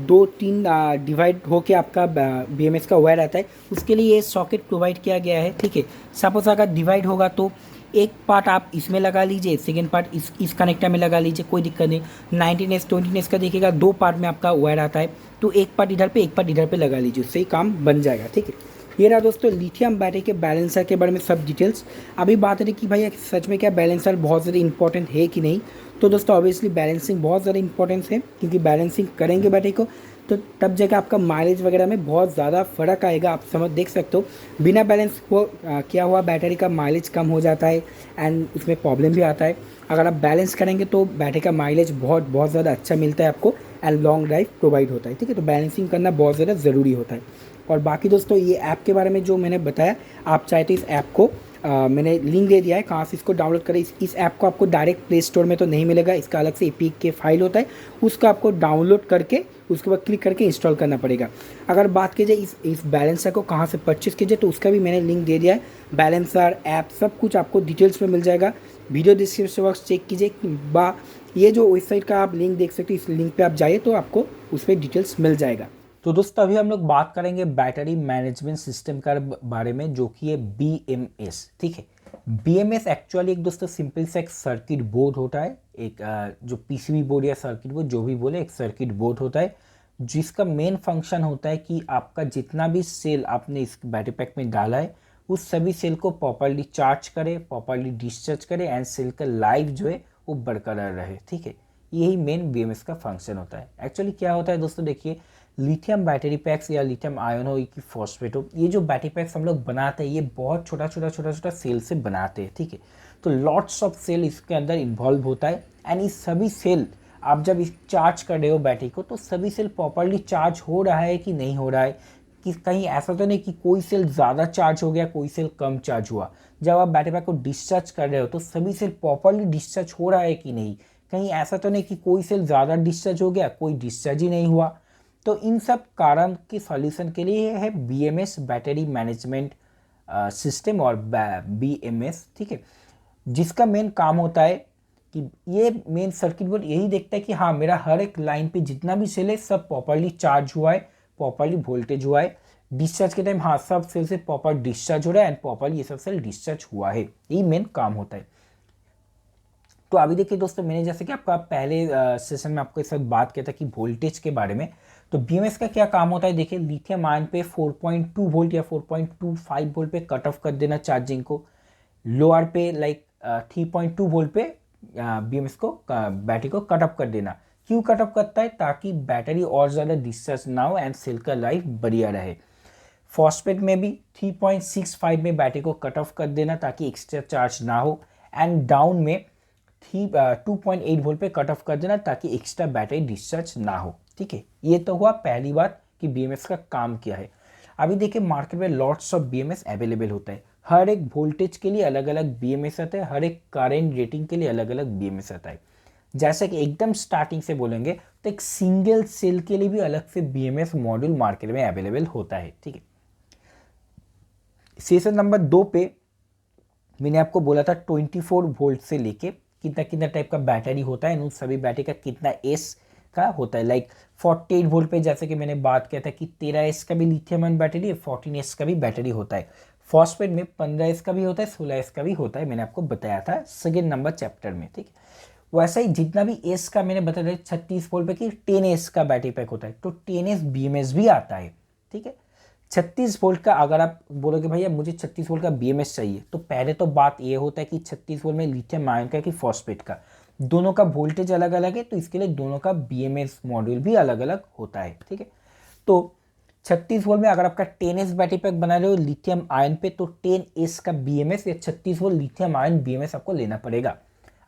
2-3 डिवाइड होके आपका BMS का वायर आता है, उसके लिए ये सॉकेट प्रोवाइड किया गया है, ठीक है। सपोज अगर डिवाइड होगा तो एक पार्ट आप इसमें लगा लीजिए, सेकेंड पार्ट इस कनेक्टर में लगा लीजिए, कोई दिक्कत नहीं। 19S 20S का देखिएगा 2 पार्ट में आपका वायर आता है, तो एक पार्ट इधर पे एक पार्ट इधर पे लगा लीजिए, उससे ही काम बन जाएगा, ठीक है। ये रहा दोस्तों लिथियम बैटरी के बैलेंसर के बारे में सब डिटेल्स। अभी बात रही कि भाई सच में क्या बैलेंसर बहुत ज़्यादा इंपॉर्टेंट है कि नहीं, तो दोस्तों ऑब्वियसली बैलेंसिंग बहुत ज़्यादा इंपॉर्टेंस है, क्योंकि बैलेंसिंग करेंगे बैटरी को तो तब जाकर आपका माइलेज वगैरह में बहुत ज़्यादा फ़र्क आएगा। आप समझ देख सकते हो बिना बैलेंस किया हुआ बैटरी का माइलेज कम हो जाता है एंड उसमें प्रॉब्लम भी आता है। अगर आप बैलेंस करेंगे तो बैटरी का माइलेज बहुत ज़्यादा अच्छा मिलता है आपको एंड लॉन्ग ड्राइव प्रोवाइड होता है, ठीक है। तो बैलेंसिंग करना बहुत ज़्यादा ज़रूरी होता है। और बाकी दोस्तों ये ऐप के बारे में जो मैंने बताया, आप चाहे तो इस ऐप को मैंने लिंक दे दिया है कहाँ से इसको डाउनलोड करें। इस ऐप को आपको डायरेक्ट प्ले स्टोर में तो नहीं मिलेगा, इसका अलग से एपीके के फाइल होता है, उसका आपको डाउनलोड करके उसके बाद क्लिक करके इंस्टॉल करना पड़ेगा। अगर बात की जाए इस बैलेंसर को कहाँ से परचेस कीजिए तो उसका भी मैंने लिंक दे दिया है। बैलेंसर ऐप सब कुछ आपको डिटेल्स में मिल जाएगा, वीडियो डिस्क्रिप्शन बॉक्स चेक कीजिए। ये जो वेबसाइट का आप लिंक देख सकते हो, इस लिंक पे आप जाइए तो आपको उस पर डिटेल्स मिल जाएगा। तो दोस्तों अभी हम लोग बात करेंगे बैटरी मैनेजमेंट सिस्टम का बारे में, जो कि है BMS। ठीक है, BMS एक्चुअली एक दोस्तों सिंपल सा एक सर्किट बोर्ड होता है, एक जो PCB बोर्ड या सर्किट बोर्ड जो भी बोले, एक सर्किट बोर्ड होता है जिसका मेन फंक्शन होता है कि आपका जितना भी सेल आपने इस बैटरी पैक में डाला है उस सभी सेल को प्रॉपरली चार्ज करे, प्रॉपरली डिस्चार्ज करे एंड सेल का लाइफ जो है वो बरकरार रहे। ठीक है, यही मेन BMS का फंक्शन होता है। एक्चुअली क्या होता है दोस्तों, देखिए लिथियम बैटरी पैक्स या लिथियम आयन हो कि फॉस्फेट हो, ये जो बैटरी पैक्स हम लोग बनाते हैं ये बहुत छोटा सेल से बनाते हैं। ठीक है, तो लॉट्स ऑफ सेल इसके अंदर इन्वॉल्व होता है एंड इस सभी सेल आप जब इस चार्ज कर रहे हो बैटरी को तो सभी सेल प्रॉपरली चार्ज हो रहा है कि नहीं हो रहा है, कि कहीं ऐसा तो नहीं कि कोई सेल ज़्यादा चार्ज हो गया कोई सेल कम चार्ज हुआ। जब आप बैटरी पैक को डिस्चार्ज कर रहे हो तो सभी सेल प्रॉपरली डिस्चार्ज हो रहा है कि नहीं, कहीं ऐसा तो नहीं कि कोई सेल ज़्यादा डिस्चार्ज हो गया कोई डिस्चार्ज ही नहीं हुआ। तो इन सब कारण के सॉल्यूशन के लिए है BMS बैटरी मैनेजमेंट सिस्टम और BMS। ठीक है, जिसका मेन काम होता है कि ये मेन सर्किट बोर्ड यही देखता है कि हाँ मेरा हर एक लाइन पे जितना भी सेल है सब प्रॉपरली चार्ज हुआ है, प्रॉपरली वोल्टेज हुआ है, डिस्चार्ज के टाइम हाँ सब सेल से प्रॉपर डिस्चार्ज हो रहा है एंड प्रॉपरली ये सब सेल डिस्चार्ज हुआ है, यही मेन काम होता है। तो अभी देखिए दोस्तों, मैंने जैसे कि आपका पहले सेशन में आपके साथ बात किया था कि वोल्टेज के बारे में, तो BMS का क्या काम होता है। देखिए लिथियम आयन पे 4.2 वोल्ट या 4.25 वोल्ट पे कट ऑफ कर देना चार्जिंग को, लोअर पे लाइक 3.2 वोल्ट पे BMS को बैटरी को कट ऑफ कर देना। क्यों कट ऑफ करता है, ताकि बैटरी और ज़्यादा डिस्चार्ज ना हो एंड सेल का लाइफ बढ़िया रहे। फॉस्फेट में भी 3.65 में बैटरी को कट ऑफ कर देना ताकि एक्स्ट्रा चार्ज ना हो, एंड डाउन में 2.8 वोल्ट पे कट ऑफ कर देना ताकि एक्स्ट्रा बैटरी डिस्चार्ज ना हो। ठीक है, ये तो हुआ पहली बात कि BMS का काम क्या है। अभी देखिए मार्केट में लॉट्स ऑफ BMS अवेलेबल होता है, हर एक वोल्टेज के लिए अलग अलग BMS आता है, हर एक करेंट रेटिंग के लिए अलग अलग BMS आता है। जैसे कि एकदम स्टार्टिंग से बोलेंगे तो एक सिंगल सेल के लिए भी अलग से BMS मॉड्यूल मार्केट में अवेलेबल होता है। ठीक है, सेशन नंबर 2 पे मैंने आपको बोला था 24 वोल्ट से लेके कितना कितना टाइप का बैटरी होता है, उन सभी बैटरी का कितना एस का होता है। लाइक 48 वोल्ट पे जैसे कि मैंने बात किया था कि 13S का भी लिथियम आयन बैटरी है, 14S का भी बैटरी होता है। फॉस्फेट में 15S का भी होता है, 16S का भी होता है, मैंने आपको बताया था सेकेंड नंबर चैप्टर में। ठीक है, वैसा ही जितना भी एस का मैंने बताया 36 वोल्ट पे कि 10S का बैटरी पैक होता है, तो 10S BMS भी आता है। ठीक है, 36 वोल्ट का अगर आप बोलोगे भैया मुझे 36 वोल्ट का BMS चाहिए, तो पहले तो बात ये होता है कि 36 वोल्ट में लिथियम आयन का कि फॉस्फेट का, दोनों का वोल्टेज अलग अलग है, तो इसके लिए दोनों का BMS मॉड्यूल भी अलग अलग होता है। ठीक है, तो 36 वोल्ट में अगर आपका 10S बैटरी पैक बना रहे हो लिथियम आयन पे, तो 10S का BMS या 36 वोल्ट लिथियम आयन BMS आपको लेना पड़ेगा।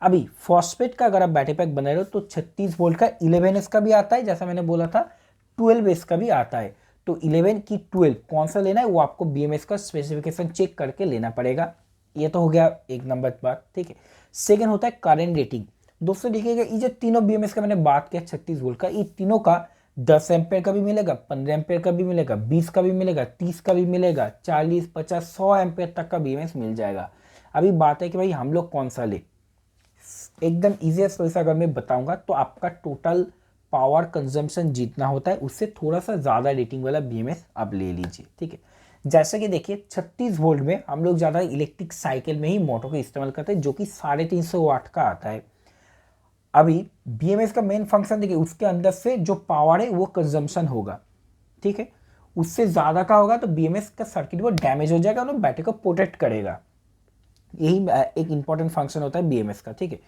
अभी फॉस्फेट का अगर आप बैटरी पैक बना रहे हो तो 36 वोल्ट का 11S का भी आता है, जैसा मैंने बोला था 12S का भी आता है। तो 11 की 12 कौन सा लेना है वो आपको BMS का स्पेसिफिकेशन चेक करके लेना पड़ेगा। ये तो हो गया एक नंबर बात। ठीक है, सेकेंड होता है करंट रेटिंग। दोस्तों देखिएगा ये जो तीनों BMS का मैंने बात किया 36 वोल्ट का, ये तीनों का 10 एम्पेयर का भी मिलेगा, 15 एम्पेयर का भी मिलेगा, 20 का भी मिलेगा, 30 का भी मिलेगा, 40, 50, 100 एम्पेयर तक का BMS मिल जाएगा। अभी बात है कि भाई हम लोग कौन सा ले, एकदम ईजीएस्ट वे से अगर मैं बताऊंगा तो आपका टोटल पावर कंजम्पशन जितना होता है उससे थोड़ा सा ज़्यादा रेटिंग वाला BMS आप ले लीजिए। ठीक है, जैसे कि देखिए 36 वोल्ट में हम लोग ज़्यादा इलेक्ट्रिक साइकिल में ही मोटर का इस्तेमाल करते हैं जो कि 350 वाट का आता है। अभी BMS का मेन फंक्शन देखिए उसके अंदर से जो पावर है वो कंजम्पशन होगा। ठीक है, उससे ज़्यादा का होगा तो BMS का सर्किट वो डैमेज हो जाएगा और बैटरी को प्रोटेक्ट करेगा, यही एक इंपॉर्टेंट फंक्शन होता है BMS का। ठीक है,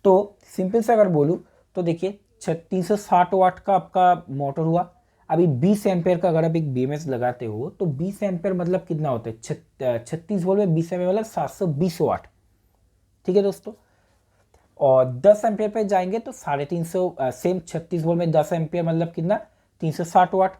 तो सिंपल से अगर बोलूँ तो देखिए 360 वाट का आपका मोटर हुआ। अभी 20 एम्पेयर का अगर आप एक BMS लगाते हो तो 20 एम्पेयर मतलब कितना होता है 36 वोल्ट में 20 एम्पेयर मतलब 720 वाट। ठीक है दोस्तों, और 10 एम्पेयर पे जाएंगे तो 350 सेम 36 वोल्ट में 10 एम्पेयर मतलब कितना 360 वाट।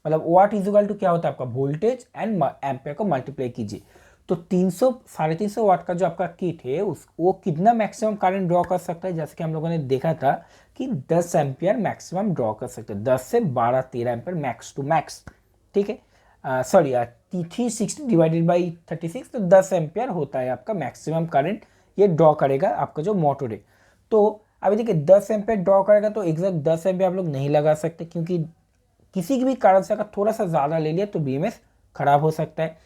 मतलब वाट इज इक्वल टू क्या होता है आपका वोल्टेज एंड एम्पेयर को मल्टीप्लाई कीजिए तो 300 350 वाट का जो आपका किट है वो कितना मैक्सिमम करंट ड्रॉ कर सकता है, जैसे कि हम लोगों ने देखा था कि 10 एम्पियर मैक्सिमम ड्रॉ कर सकते हैं, 10 से 12-13 एम्पियर मैक्स टू मैक्स। ठीक है, सॉरी 360 डिवाइडेड बाई 36, तो 10 एम्पियर होता है आपका मैक्सिमम करंट ये ड्रॉ करेगा आपका जो मोटर है। तो अभी देखिए 10 एम्पियर ड्रॉ करेगा तो एग्जैक्ट 10 एम्पियर आप लोग नहीं लगा सकते, क्योंकि किसी भी कारण से अगर थोड़ा सा ज़्यादा ले लिया तो बीएमएस खराब हो सकता है।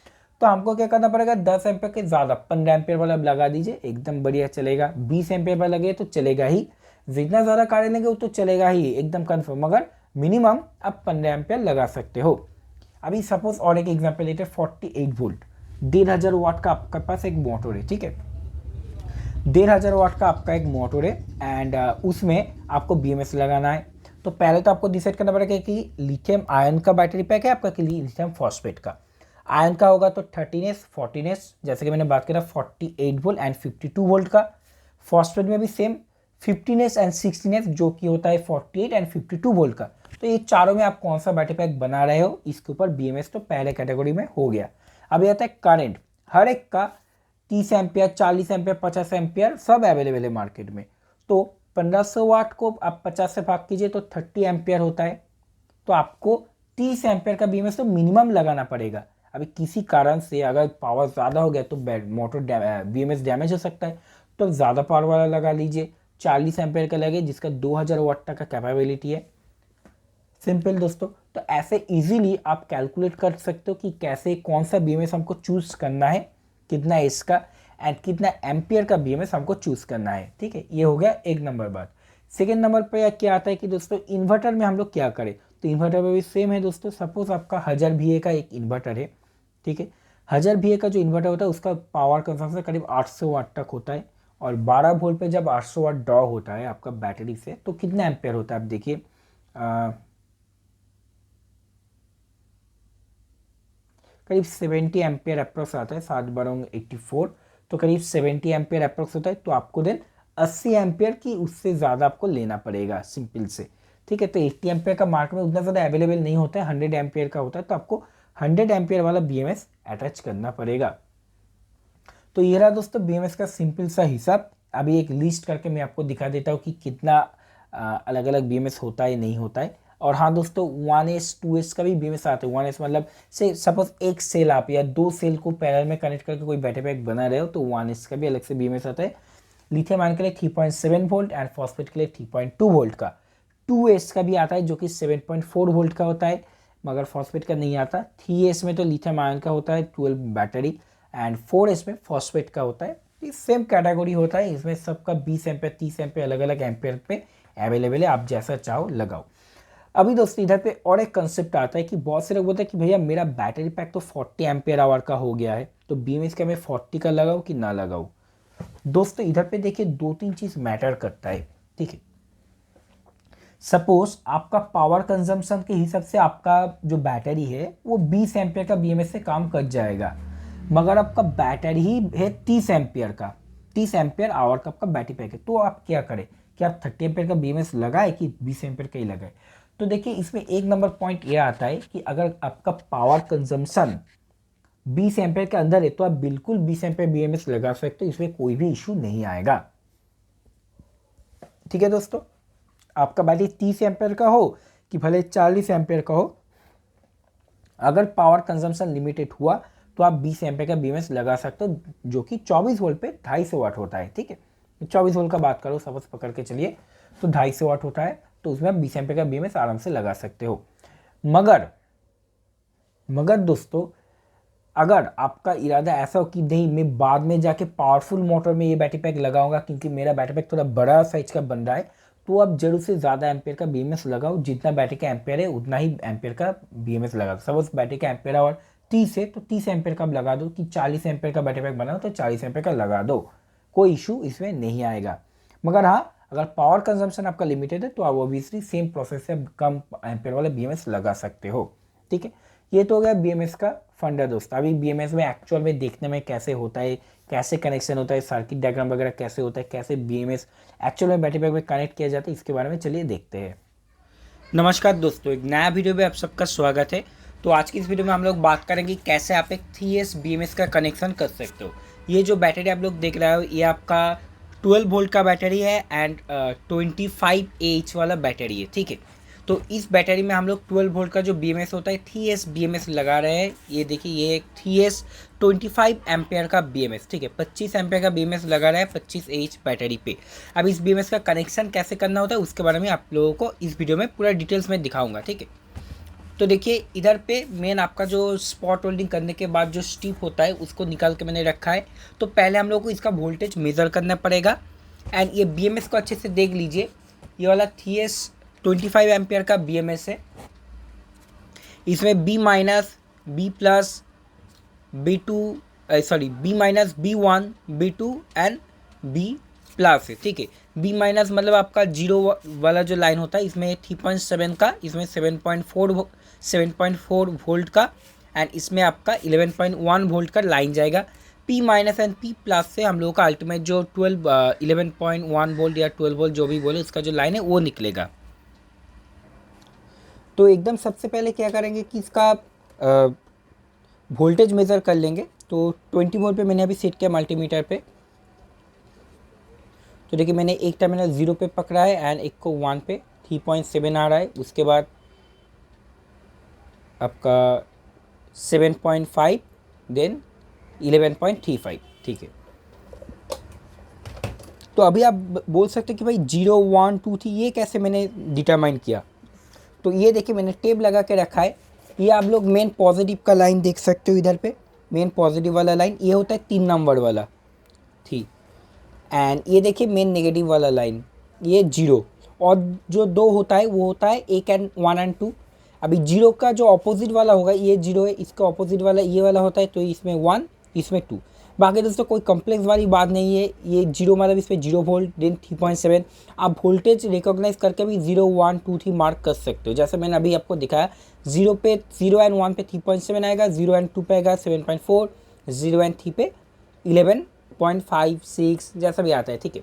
तो हमको क्या करना पड़ेगा, 10 एम्पियर के ज़्यादा 15 एम्पियर वाला लगा दीजिए, एकदम बढ़िया चलेगा। 20 एम्पियर वाला लगे तो चलेगा ही, जितना ज़्यादा कारण लेंगे वो तो चलेगा ही एकदम कन्फर्म, मगर मिनिमम आप 15 एम्पियर लगा सकते हो। अभी सपोज और एक एग्जाम्पल लेते हैं, 48 वोल्ट 1500 वाट का आपके पास एक मोटर है। ठीक है, 1500 वाट का आपका एक मोटर है एंड उसमें आपको बीएमएस लगाना है। तो पहले तो आपको डिसाइड करना पड़ेगा कि लिथियम आयन का बैटरी पैक है आपका कि लिथियम फॉस्फेट का। आयन का होगा तो 13S 14S, जैसे कि मैंने बात करा 48 वोल्ट एंड 52 वोल्ट का। फॉस्फेट में भी सेम 15S एंड 16S, जो कि होता है 48 एंड 52 वोल्ट का। तो ये चारों में आप कौन सा बैटरी पैक बना रहे हो, इसके ऊपर बीएमएस तो पहले कैटेगरी में हो गया। अब आता है करंट, हर एक का 30 एम्पियर 40 एम्पियर 50 एम्पियर सब अवेलेबल है मार्केट में। तो 1500 वाट को आप 50 से भाग कीजिए तो 30 एम्पियर होता है। तो आपको 30 एम्पियर का बीएमएस तो मिनिमम लगाना पड़ेगा। अभी किसी कारण से अगर पावर ज़्यादा हो गया तो मोटर बीएमएस डैमेज हो सकता है, तो ज़्यादा पावर वाला लगा लीजिए। 40 एम्पियर का लगे जिसका 2000 वाट तक का कैपेबिलिटी है। सिंपल दोस्तों, तो ऐसे इजीली आप कैलकुलेट कर सकते हो कि कैसे कौन सा बीएमएस हमको चूज करना है, कितना इसका एंड कितना एम्पियर का बीएमएस हमको चूज करना है। ठीक है, ये हो गया एक नंबर बात। सेकेंड नंबर पे क्या आता है कि दोस्तों इन्वर्टर में हम लोग क्या करें, तो इन्वर्टर में भी सेम है दोस्तों। सपोज आपका 1000 VA का एक इन्वर्टर है। ठीक है, 1000 VA का जो इन्वर्टर होता है उसका पावर कंजम्पशन करीब 800 वाट तक होता है, और 12 वोल्ट पे जब 800 वाट ड्रॉ होता है आपका बैटरी से तो कितना एम्पियर होता है आप देखिए, करीब 70 एम्पियर अप्रोक्स आता है, 7 12 84, तो करीब 70 एम्पियर अप्रोक्स होता है। तो आपको देन 80 एम्पियर की उससे ज़्यादा आपको लेना पड़ेगा सिंपल से। ठीक है, तो 80 एम्पियर का मार्केट में उतना ज़्यादा अवेलेबल नहीं होता है, 100 एम्पियर का होता है, तो आपको 100 एम्पियर वाला बीएमएस अटैच करना पड़ेगा। तो ये रहा दोस्तों बीएमएस का सिंपल सा हिसाब। अभी एक लिस्ट करके मैं आपको दिखा देता हूँ कि कितना अलग अलग बीएमएस होता है नहीं होता है। और हाँ दोस्तों 1S 2S का भी बीएमएस आता है। 1S मतलब से सपोज एक सेल आप या 2 सेल को पैरेलल में कनेक्ट करके कोई बैटरी पैक बना रहे हो तो 1S का भी अलग से बीएमएस आता है। लिथियम आयन के लिए 3.7 वोल्ट एंड फॉस्फेट के लिए 3.2 वोल्ट का। 2S का भी आता है जो कि 7.4 वोल्ट का होता है, मगर फॉस्फेट का नहीं आता। 3S में तो लिथियम आयन का होता है 12 बैटरी एंड 4S में फॉस्फेट का होता है। ये सेम कैटेगरी होता है, इसमें सबका 20 एम्पियर 30 एम्पियर अलग अलग एम्पियर पे अवेलेबल है, आप जैसा चाहो लगाओ। अभी दोस्तों इधर पे और एक कंसेप्ट आता है कि बहुत से लोग बोलते हैं कि भैया मेरा बैटरी पैक तो 40 एम्पियर आवर का हो गया है, तो बीएमएस का मैं 40 का लगाऊं कि ना लगाऊं। दोस्तों इधर पे देखिए 2-3 चीज मैटर करता है। ठीक है, सपोज आपका पावर कंजम्पशन के हिसाब से आपका जो बैटरी है वो 20 एम्पियर का बीएमएस से काम कर जाएगा, मगर आपका बैटरी ही है 30 एम्पियर का, 30 एम्पियर आवर का आपका बैटरी पैक है। तो आप क्या करें कि आप 30 एम्पियर का बीएमएस लगाए कि 20 एम्पियर का ही लगाए। तो देखिए इसमें एक नंबर पॉइंट ये आता है कि अगर आपका पावर कंजम्पशन 20 एम्पियर के अंदर है तो आप बिल्कुल 20 एम्पियर बीएमएस लगा सकते हो, इसमें कोई भी इशू नहीं आएगा। ठीक है दोस्तों, आपका बैटरी 30 एम्पियर का हो कि भले 40 एम्पियर का हो, अगर पावर कंजम्पशन लिमिटेड हुआ तो आप 20 एम्पियर का बीएमएस लगा सकते हो, जो कि 24 वोल्ट पे 250 वाट होता है। ठीक है, 24 वोल्ट का बात करो सपोज पकड़ के चलिए, तो 250 वाट होता है, तो उसमें आप 20 एम्पियर का बीएमएस आराम से लगा सकते हो। मगर दोस्तों अगर आपका इरादा ऐसा हो कि नहीं मैं बाद में जाके पावरफुल मोटर में ये बैटरी पैक लगाऊंगा क्योंकि मेरा बैटरी पैक थोड़ा बड़ा साइज का बन रहा है, तो आप जरूर से ज़्यादा एम्पियर का बीएमएस लगाओ। जितना बैटरी का एम्पियर है उतना ही एम्पियर का बीएमएस लगा दो। सपोज बैटरी का एम्पियर आवर 30 है तो 30 एम्पियर का आप लगा दो, कि 40 एम्पियर का बैटरी पैक बनाओ तो 40 एम्पियर का लगा दो, कोई इशू इसमें नहीं आएगा। मगर हाँ, अगर पावर कंजम्पशन आपका लिमिटेड है तो आप ऑब्वियसली सेम प्रोसेस से कम एम्पियर वाला बीएमएस लगा सकते हो। ठीक है, ये तो हो गया बीएमएस का फंडा दोस्त। अभी बीएमएस में एक्चुअल में देखने में कैसे होता है, कैसे कनेक्शन होता है, सर्किट डायग्राम वगैरह कैसे होता है, कैसे बीएमएस एक्चुअल में बैटरी पैक में कनेक्ट किया जाता है, इसके बारे में चलिए देखते हैं। नमस्कार दोस्तों, एक नया वीडियो में आप सबका स्वागत है। तो आज की इस वीडियो में हम लोग बात करेंगे कैसे आप एक 3S BMS का कनेक्शन कर सकते हो। ये जो बैटरी आप लोग देख रहे हो ये आपका 12 वोल्ट का बैटरी है एंड 25Ah वाला बैटरी है, ठीक है। तो इस बैटरी में हम लोग 12 वोल्ट का जो BMS होता है 3S BMS लगा रहे हैं। ये देखिए ये एक 3S 25 एम्पेयर का BMS, ठीक है, 25 एम्पेयर का BMS लगा रहा है 25Ah बैटरी पे। अब इस BMS का कनेक्शन कैसे करना होता है उसके बारे में आप लोगों को इस वीडियो में पूरा डिटेल्स में दिखाऊंगा, ठीक है। तो देखिए इधर पे मेन आपका जो स्पॉट होल्डिंग करने के बाद जो स्टिप होता है उसको निकाल के मैंने रखा है। तो पहले हम लोग को इसका वोल्टेज मेज़र करना पड़ेगा एंड ये BMS को अच्छे से देख लीजिए। ये वाला 3S 25 एम्पियर का BMS है। इसमें B minus B plus B2 sorry B minus B1 B2 and B plus है, ठीक है। B माइनस मतलब आपका जीरो वाला जो लाइन होता है इसमें 3.7 का, इसमें 7.4 वोल्ट का एंड इसमें आपका 11.1 वोल्ट का लाइन जाएगा। P minus and P plus से हम लोगों का अल्टीमेट जो 11.1 वोल्ट या 12 वोल्ट जो भी बोले उसका जो लाइन है वो निकलेगा। तो एकदम सबसे पहले क्या करेंगे कि इसका वोल्टेज मेज़र कर लेंगे। तो 20 वोल्ट पे मैंने अभी सेट किया मल्टीमीटर पे। तो देखिए मैंने एक टर्मिनल 0 पे पकड़ा है एंड एक को 1 पे 3.7 आ रहा है। उसके बाद आपका 7.5 देन 11.35, ठीक है। तो अभी आप बोल सकते हैं कि भाई 0 1 2 3 ये कैसे मैंने डिटरमाइन किया। तो ये देखिए मैंने टेप लगा के रखा है। ये आप लोग मेन पॉजिटिव का लाइन देख सकते हो इधर पे, मेन पॉजिटिव वाला लाइन ये होता है 3 नंबर वाला, ठीक। एंड ये देखिए मेन नेगेटिव वाला लाइन ये 0, और जो 2 होता है वो होता है 1 एंड 2। अभी 0 का जो अपोजिट वाला होगा ये 0 है, इसका अपोजिट वाला ये वाला होता है, तो इसमें 1 इसमें 2। बाकी दोस्तों कोई कॉम्प्लेक्स वाली बात नहीं है। ये 0 मतलब इस पर 0 वोल्ट देन 3.7। आप वोल्टेज रिकॉग्नाइज करके भी 0 1 2 3 मार्क कर सकते हो। जैसे मैंने अभी आपको दिखाया 0 पे 0 एंड 1 पे 3.7 आएगा, 0 एंड 2 पे आएगा 7.4, 0 एंड 3 पे 11.56 जैसा भी आता है, ठीक है।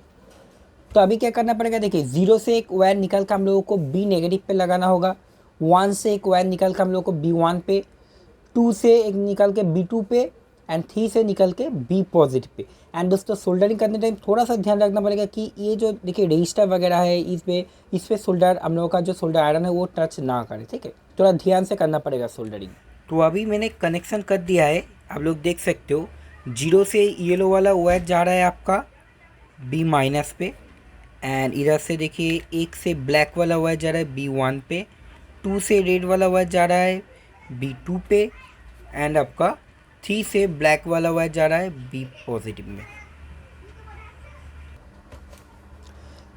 तो अभी क्या करना पड़ेगा, देखिए 0 से एक वायर निकल कर हम लोगों को B नेगेटिव पे लगाना होगा, 1 से एक वायर निकल कर हम लोगों को B1 पे, 2 से एक निकल के B2 पे एंड 3 से निकल के B पॉजिटिव पे। एंड दोस्तों सोल्डरिंग करने टाइम थोड़ा सा ध्यान रखना पड़ेगा कि ये जो देखिए रजिस्टर वगैरह है इस पे सोल्डर हम लोगों का जो सोल्डर आयरन है वो टच ना करे, ठीक है। थोड़ा ध्यान से करना पड़ेगा सोल्डरिंग। तो अभी मैंने कनेक्शन कर दिया है, आप लोग देख सकते हो 0 से येलो वाला वायर जा रहा है आपका B माइनस पे एंड इधर से देखिए 1 से ब्लैक वाला वायर जा रहा है B1 पे, 2 से रेड वाला वायर जा रहा है B2 पे एंड आपका 3 से ब्लैक वाला वायर जा रहा है B पॉजिटिव में।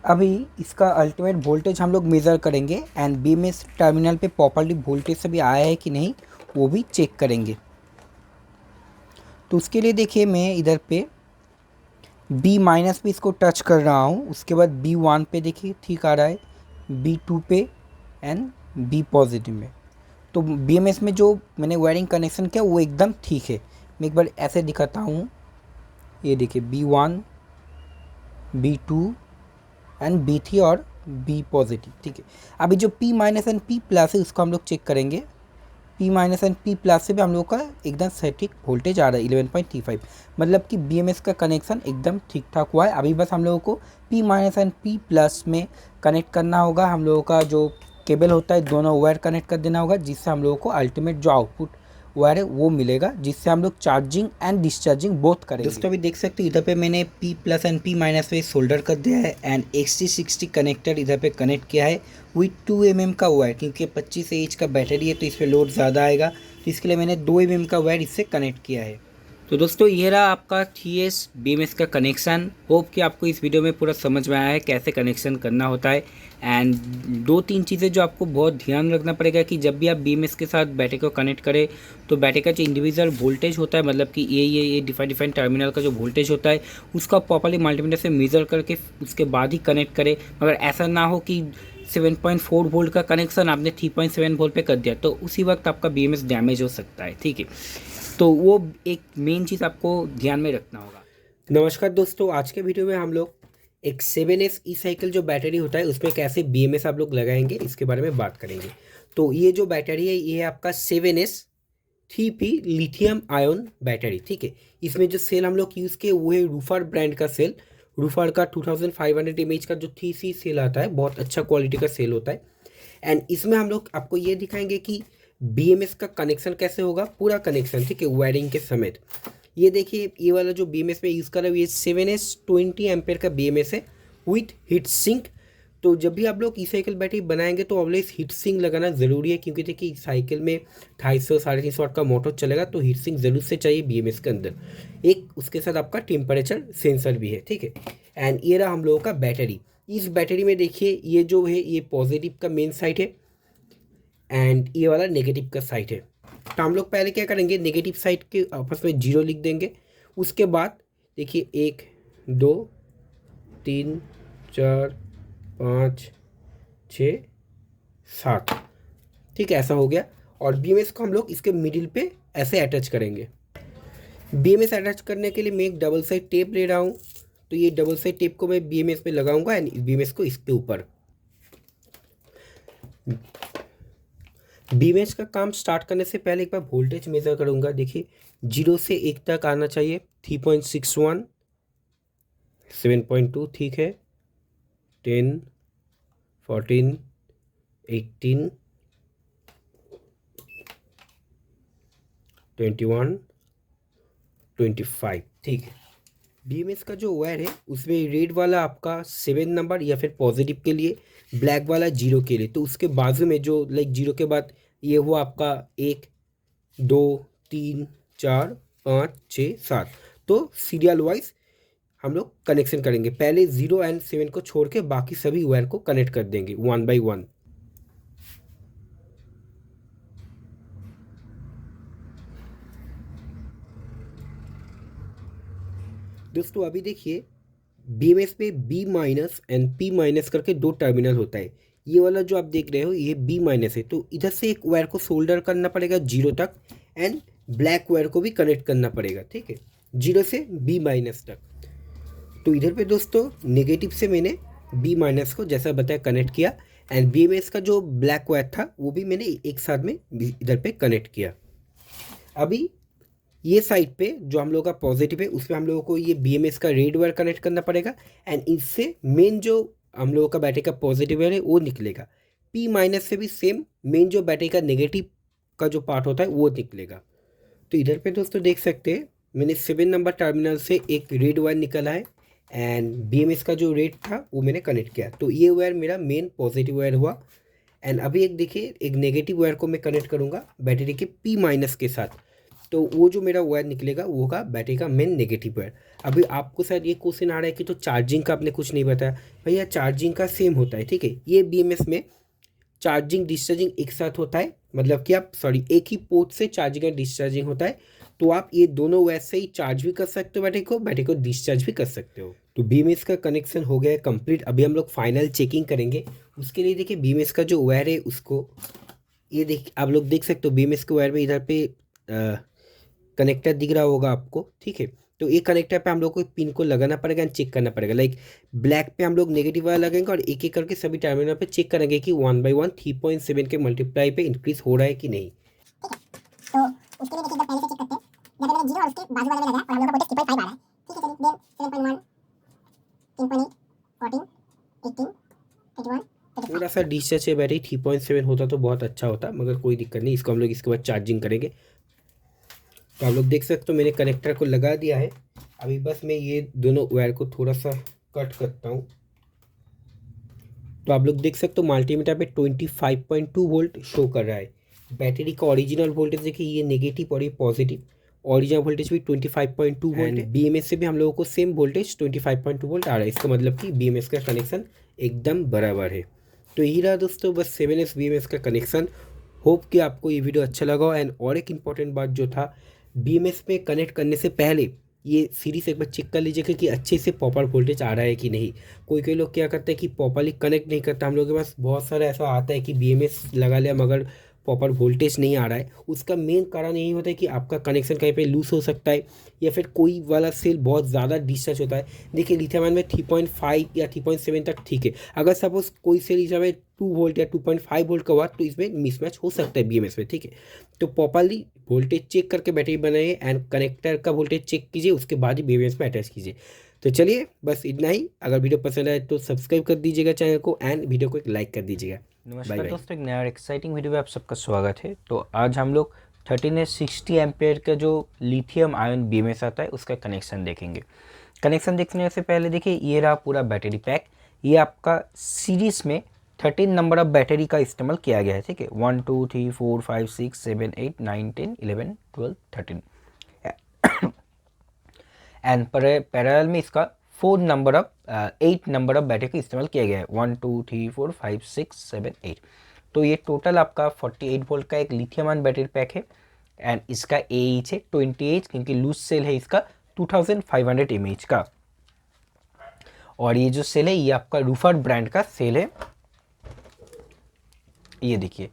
अभी इसका अल्टीमेट वोल्टेज हम लोग मेज़र करेंगे एंड BMS टर्मिनल पे प्रॉपर्ली वोल्टेज से भी आया है कि नहीं वो भी चेक करेंगे। तो उसके लिए देखिए मैं इधर पे B माइनस पे इसको टच कर रहा हूँ, उसके बाद B1 पे देखिए ठीक आ रहा है, B2 पे एंड B पॉजिटिव में। तो BMS में जो मैंने वायरिंग कनेक्शन किया वो एकदम ठीक है। मैं एक बार ऐसे दिखाता हूँ, ये देखिए B1 B2 एंड B3 और B पॉजिटिव, ठीक है। अभी जो P minus and P plus है उसको हम लोग चेक करेंगे। P minus and P plus से भी हम लोग का एकदम सटीक वोल्टेज आ रहा है 11.35, मतलब कि BMS का कनेक्शन एकदम ठीक ठाक हुआ है। अभी बस हम लोगों को P minus and P plus में कनेक्ट करना होगा। हम लोगों का जो केबल होता है दोनों वायर कनेक्ट कर देना होगा, जिससे हम लोगों को अल्टीमेट जो आउटपुट वायर है वो मिलेगा, जिससे हम लोग चार्जिंग एंड डिस्चार्जिंग बोथ करेंगे। दोस्तों अभी देख सकते हो इधर पे मैंने P plus and P minus पे सोल्डर कर दिया है एंड XT60 कनेक्टर इधर पे कनेक्ट किया है विथ 2 mm का वायर, क्योंकि 25Ah का बैटरी है तो इस पर लोड ज़्यादा आएगा, तो इसके लिए मैंने 2 mm का वायर इससे कनेक्ट किया है। तो दोस्तों ये रहा आपका 3S BMS का कनेक्शन। होप कि आपको इस वीडियो में पूरा समझ में आया है कैसे कनेक्शन करना होता है। एंड 2-3 चीज़ें जो आपको बहुत ध्यान रखना पड़ेगा कि जब भी आप BMS के साथ बैटरी को कनेक्ट करें तो बैटरी का जो इंडिविजुअल वोल्टेज होता है, मतलब कि ये डिफाइन टर्मिनल का जो वोल्टेज होता है उसका प्रॉपर्ली मल्टीमीटर से मेज़र करके उसके बाद ही कनेक्ट करें। मगर ऐसा ना हो कि 7.4 वोल्ट का कनेक्शन आपने 3.7 वोल्ट पे कर दिया तो उसी वक्त आपका BMS डैमेज हो सकता है, ठीक है। तो वो एक मेन चीज़ आपको ध्यान में रखना होगा। नमस्कार दोस्तों, आज के वीडियो में हम लोग एक 7S ई साइकिल जो बैटरी होता है उस पर कैसे BMS आप लोग लगाएंगे इसके बारे में बात करेंगे। तो ये जो बैटरी है ये है आपका 7S3P लिथियम आयन बैटरी, ठीक है। इसमें जो सेल हम लोग यूज़ किए वो है रूफर ब्रांड का सेल। रूफर का 2500 mAh का जो 3C सेल आता है, बहुत अच्छा क्वालिटी का सेल होता है। एंड इसमें हम लोग आपको ये दिखाएंगे कि BMS का कनेक्शन कैसे होगा, पूरा कनेक्शन, ठीक है, वायरिंग के समेत। ये देखिए, ये वाला जो BMS में यूज़ कर रहा है ये 7S20 एम्पेयर का BMS है विथ हीट सिंक। तो जब भी आप लोग ई साइकिल बैटरी बनाएंगे तो ऑलवेज हीट सिंक लगाना ज़रूरी है, क्योंकि देखिए साइकिल में 250 350 वाट का मोटर चलेगा, तो हीट सिंक ज़रूर से चाहिए BMS के अंदर। एक उसके साथ आपका टेम्परेचर सेंसर भी है, ठीक है। एंड ये रहा हम लोगों का बैटरी। इस बैटरी में देखिए ये जो है ये पॉजिटिव का मेन साइड है एंड ये वाला नेगेटिव का साइड है। तो हम लोग पहले क्या करेंगे, नेगेटिव साइड के आपस में 0 लिख देंगे। उसके बाद देखिए 1 2 3 4 5 6 7, ठीक है, ऐसा हो गया। और BMS को हम लोग इसके मिडिल पे ऐसे अटैच करेंगे। BMS अटैच करने के लिए मैं एक डबल साइड टेप ले रहा हूँ। तो ये डबल साइड टेप को मैं BMS पे लगाऊंगा एंड BMS को इसके ऊपर। BMS का काम स्टार्ट करने से पहले एक बार वोल्टेज मेज़र करूंगा। देखिए 0 से 1 तक आना चाहिए, 3.61, 7.2, ठीक है, 10, 14, 18, 21, 25, ठीक है। BMS का जो वायर है उसमें रेड वाला आपका 7 नंबर या फिर पॉजिटिव के लिए, ब्लैक वाला 0 के लिए। तो उसके बाजू में जो लाइक 0 के बाद ये हुआ आपका 1 2 3 4 5 6 7। तो सीरियल वाइज हम लोग कनेक्शन करेंगे। पहले 0 एंड 7 को छोड़ के बाकी सभी वायर को कनेक्ट कर देंगे 1 by 1। दोस्तों अभी देखिए BMS पे B- एंड P- करके 2 टर्मिनल होता है। ये वाला जो आप देख रहे हो ये B- है, तो इधर से एक वायर को सोल्डर करना पड़ेगा 0 तक एंड ब्लैक वायर को भी कनेक्ट करना पड़ेगा, ठीक है, 0 से B- तक। तो इधर पे दोस्तों नेगेटिव से मैंने B- को जैसा बताया कनेक्ट किया एंड BMS का जो ब्लैक वायर था वो भी मैंने एक साथ में इधर पे कनेक्ट किया। अभी ये साइड पे जो हम लोग का पॉजिटिव है उसमें हम लोगों को ये BMS का रेड वायर कनेक्ट करना पड़ेगा एंड इससे मेन जो हम लोगों का बैटरी का पॉजिटिव वायर है वो निकलेगा। P- से भी सेम मेन जो बैटरी का नेगेटिव का जो पार्ट होता है वो निकलेगा। तो इधर पे दोस्तों देख सकते हैं मैंने 7 नंबर टर्मिनल से एक रेड वायर निकला है एंड BMS का जो रेड था वो मैंने कनेक्ट किया। तो ये वायर मेरा मेन पॉजिटिव वायर हुआ एंड अभी एक देखिए एक नेगेटिव वायर को मैं कनेक्ट करूँगा बैटरी के P- के साथ। तो वो जो मेरा वायर निकलेगा वो होगा बैटरी का मेन नेगेटिव वायर। अभी आपको शायद ये क्वेश्चन आ रहा है कि तो चार्जिंग का आपने कुछ नहीं बताया। भैया चार्जिंग का सेम होता है, ठीक है। ये BMS में चार्जिंग डिस्चार्जिंग एक साथ होता है, मतलब कि आप एक ही पोर्ट से चार्जिंग एंड डिस्चार्जिंग होता है। तो आप ये दोनों वैसे ही चार्ज भी कर सकते हो बैटरी को डिस्चार्ज भी कर सकते हो। तो BMS का कनेक्शन हो गया है कंप्लीट। अभी हम लोग फाइनल चेकिंग करेंगे। उसके लिए देखिए BMS का जो वायर है उसको ये देख आप लोग देख सकते हो BMS के वायर में इधर पे कनेक्टर दिख रहा होगा आपको, ठीक है। तो ये कनेक्टर पे हम लोग को पिन को लगाना पड़ेगा एंड चेक करना पड़ेगा। लाइक ब्लैक पे हम लोग नेगेटिव वाला लगाएंगे और एक एक करके सभी टर्मिनल पे चेक करेंगे कि 1 by 1 3.7 के मल्टीप्लाई पे इंक्रीज हो रहा है कि नहीं। तो उसके लिए देखिए पहले से चेक करते हैं। यहाँ पे मैंने 0 और उसके बाजू वाले में लगाया और हम लोग का वोल्टेज 3.5 आ रहा है, ठीक है। चलिए देन 7.1 3.8 14 18 21 थोड़ा सा डिस्चार्ज है बैटरी 3.7 होता तो बहुत अच्छा होता, मगर कोई दिक्कत नहीं। इसको हम लोग इसके बाद चार्जिंग करेंगे। तो आप लोग देख सकते हो मैंने कनेक्टर को लगा दिया है। अभी बस मैं ये दोनों वायर को थोड़ा सा कट करता हूँ। तो आप लोग देख सकते हो मल्टीमीटर पे 25.2 वोल्ट शो कर रहा है। बैटरी का ओरिजिनल वोल्टेज देखिए ये नेगेटिव और ये पॉजिटिव। ओरिजिनल वोल्टेज भी 25.2 वोल्ट है। BMS से भी हम लोगों को सेम वोल्टेज 25.2 वोल्ट आ रहा है। इसका मतलब कि BMS का कनेक्शन एकदम बराबर है। तो यही रहा दोस्तों बस 7S BMS का कनेक्शन। होप कि आपको ये वीडियो अच्छा लगा। एंड और एक इम्पॉर्टेंट बात जो था, BMS में कनेक्ट करने से पहले ये सीरीज एक बार चेक कर लीजिएगा कि अच्छे से प्रॉपर वोल्टेज आ रहा है कि नहीं। कोई लोग क्या करते हैं कि प्रॉपरली कनेक्ट नहीं करता। हम लोग के पास बहुत सारा ऐसा आता है कि BMS लगा लिया मगर प्रॉपर वोल्टेज नहीं आ रहा है, उसका मेन कारण यही होता है कि आपका कनेक्शन कहीं पे लूज हो सकता है या फिर कोई वाला सेल बहुत ज़्यादा डिस्चार्ज होता है। देखिए लिथियम आयन में 3.5 या 3.7 तक ठीक है, अगर सपोज कोई सेल इस समय 2 वोल्ट या 2.5 वोल्ट का हुआ तो इसमें मिसमैच हो सकता है BMS में, ठीक है। तो प्रॉपरली वोल्टेज चेक करके बैटरी बनाइए एंड कनेक्टर का वोल्टेज चेक कीजिए, उसके बाद ही BMS में अटैच कीजिए। तो चलिए बस इतना ही। अगर वीडियो पसंद आए तो सब्सक्राइब कर दीजिएगा चैनल को एंड वीडियो को एक लाइक कर दीजिएगा। नमस्कार बाय। दोस्तों, एक नया और एक्साइटिंग वीडियो में आप सबका स्वागत है। तो आज हम लोग 1360 एम्पेयर का जो लिथियम आयन BMS आता है उसका कनेक्शन देखेंगे। कनेक्शन देखने से पहले देखिए ये रहा पूरा बैटरी पैक। ये आपका सीरीज में 13 नंबर ऑफ बैटरी का इस्तेमाल किया गया है, ठीक है। 1 2 3 4 5 6 7 8 9 10 11 12 13 एंड पैरेलल में इसका 8 नंबर ऑफ बैटरी का इस्तेमाल किया गया है। 1 2 3 4 5 6 7 8। तो ये टोटल आपका 48 वोल्ट का एक लिथियम आयन बैटरी पैक है एंड इसका AH है 28, क्योंकि लूज सेल है इसका 2500 mAh का। और ये जो सेल है ये आपका रूफर ब्रांड का सेल है। ये देखिए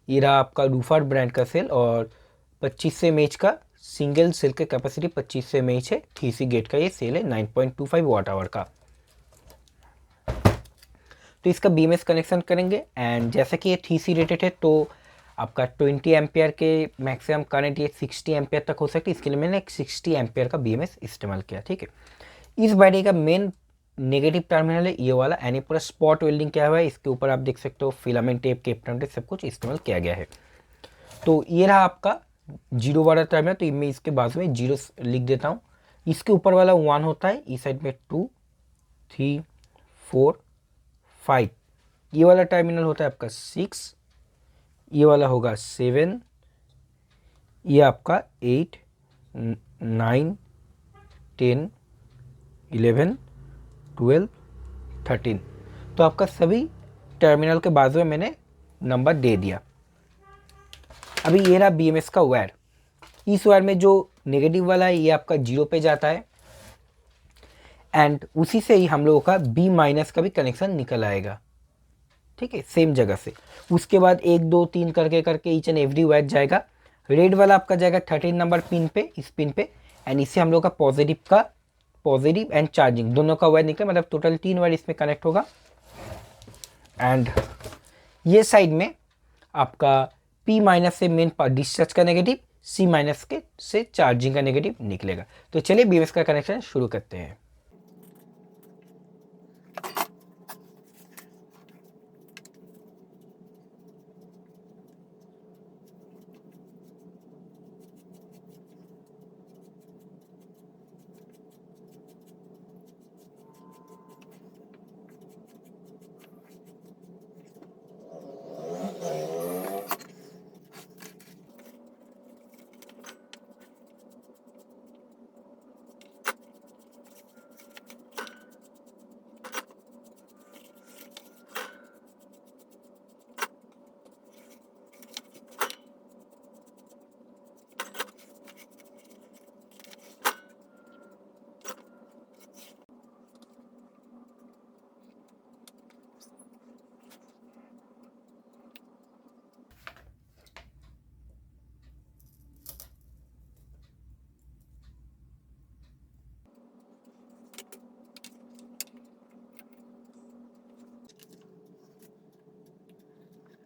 ये रहा आपका रूफर ब्रांड का सेल और 2500 mAh का सिंगल सेल का कैपेसिटी 2500 mAh है। 3C गेट का ये सेल है 9.25 वाट आवर का। तो इसका BMS कनेक्शन करेंगे एंड जैसा कि ये 3C रेटेड है तो आपका 20 एम्पियर के मैक्सिमम करंट ये 60 एम्पियर तक हो सकती है। इसके लिए मैंने एक 60 एम्पियर का BMS इस्तेमाल किया, ठीक है। इस बैटरी का मेन नेगेटिव टर्मिनल है ये वाला एंड ये पूरा स्पॉट वेल्डिंग किया हुआ है। इसके ऊपर आप देख सकते हो फिलामेंट टेप, केप्टन टेप सब कुछ इस्तेमाल किया गया है। तो ये रहा आपका 0 वाला टर्मिनल, तो मैं इसके बाजू में 0 लिख देता हूँ। इसके ऊपर वाला 1 होता है, इस साइड में 2 3 4 5। ये वाला टर्मिनल होता है आपका 6, ये वाला होगा 7, ये आपका 8 9 10 11 12 13। तो आपका सभी टर्मिनल के बाजू में मैंने नंबर दे दिया। अभी ये रहा BMS का वायर। इस वायर में जो नेगेटिव वाला है ये आपका 0 पे जाता है एंड उसी से ही हम लोगों का B- का भी कनेक्शन निकल आएगा, ठीक है, सेम जगह से। उसके बाद 1 2 3 करके करके ईच एंड एवरी वायर जाएगा। रेड वाला आपका जाएगा 13 नंबर पिन पे, इस पिन पे एंड इससे हम लोग का पॉजिटिव एंड चार्जिंग दोनों का वायर निकले, मतलब टोटल 3 वायर इसमें कनेक्ट होगा। एंड ये साइड में आपका P- से मेन डिस्चार्ज का नेगेटिव, C- के से चार्जिंग का नेगेटिव निकलेगा। तो चलिए BMS का कनेक्शन शुरू करते हैं।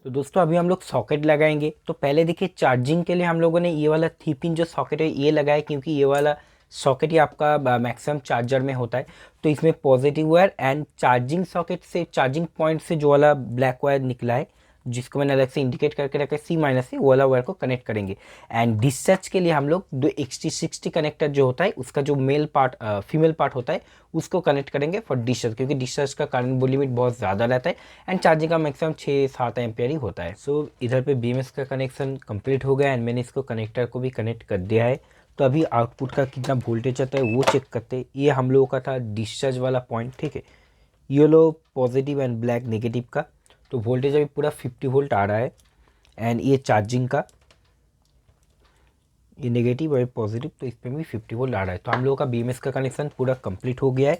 तो दोस्तों अभी हम लोग सॉकेट लगाएंगे। तो पहले देखिए चार्जिंग के लिए हम लोगों ने ये वाला 3 पिन जो सॉकेट है ये लगाया, क्योंकि ये वाला सॉकेट ही आपका मैक्सिमम चार्जर में होता है। तो इसमें positive wire and charging socket से, चार्जिंग पॉइंट से जो वाला ब्लैक वायर निकला है जिसको मैंने अलग से इंडिकेट करके रखा है C- से, वो वाला वायर को कनेक्ट करेंगे। एंड डिस्चार्ज के लिए हम लोग दो XT60 कनेक्टर जो होता है उसका जो फीमेल पार्ट होता है उसको कनेक्ट करेंगे फॉर डिस्चार्ज, क्योंकि डिस्चार्ज का करंट लिमिट बहुत ज़्यादा रहता है एंड चार्जिंग का मैक्सिमम 6-7 एम्पियर ही होता है। सो इधर पे BMS का कनेक्शन कंप्लीट हो गया एंड मैंने इसको कनेक्टर को भी कनेक्ट कर दिया है। तो अभी आउटपुट का कितना वोल्टेज आता है वो चेक करते हैं। ये हम लोगों का था डिस्चार्ज वाला पॉइंट, ठीक है, yellow positive and black negative का। तो वोल्टेज अभी पूरा 50 वोल्ट आ रहा है एंड ये चार्जिंग का, ये नेगेटिव और पॉजिटिव, तो इस पर भी 50 वोल्ट आ रहा है। तो हम लोगों का BMS का कनेक्शन पूरा कंप्लीट हो गया है,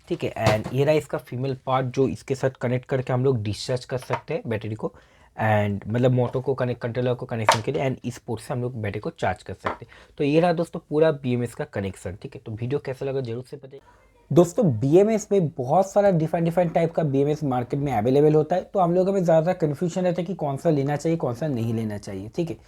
ठीक है। एंड ये रहा इसका फीमेल पार्ट जो इसके साथ कनेक्ट करके हम लोग डिस्चार्ज कर सकते हैं बैटरी को। एंड मतलब मोटो को कनेक्ट कंट्रोलर को कनेक्शन के लिए, एंड इस पोर्ट से हम लोग बैटरी को चार्ज कर सकते हैं। तो ये रहा दोस्तों पूरा BMS का कनेक्शन। ठीक है, तो वीडियो कैसा लगा जरूर से बताइए। दोस्तों BMS में बहुत सारा डिफरेंट टाइप का BMS मार्केट में अवेलेबल होता है, तो हम लोगों में ज़्यादा कन्फ्यूजन रहता है कि कौन सा लेना चाहिए कौन सा नहीं लेना चाहिए। ठीक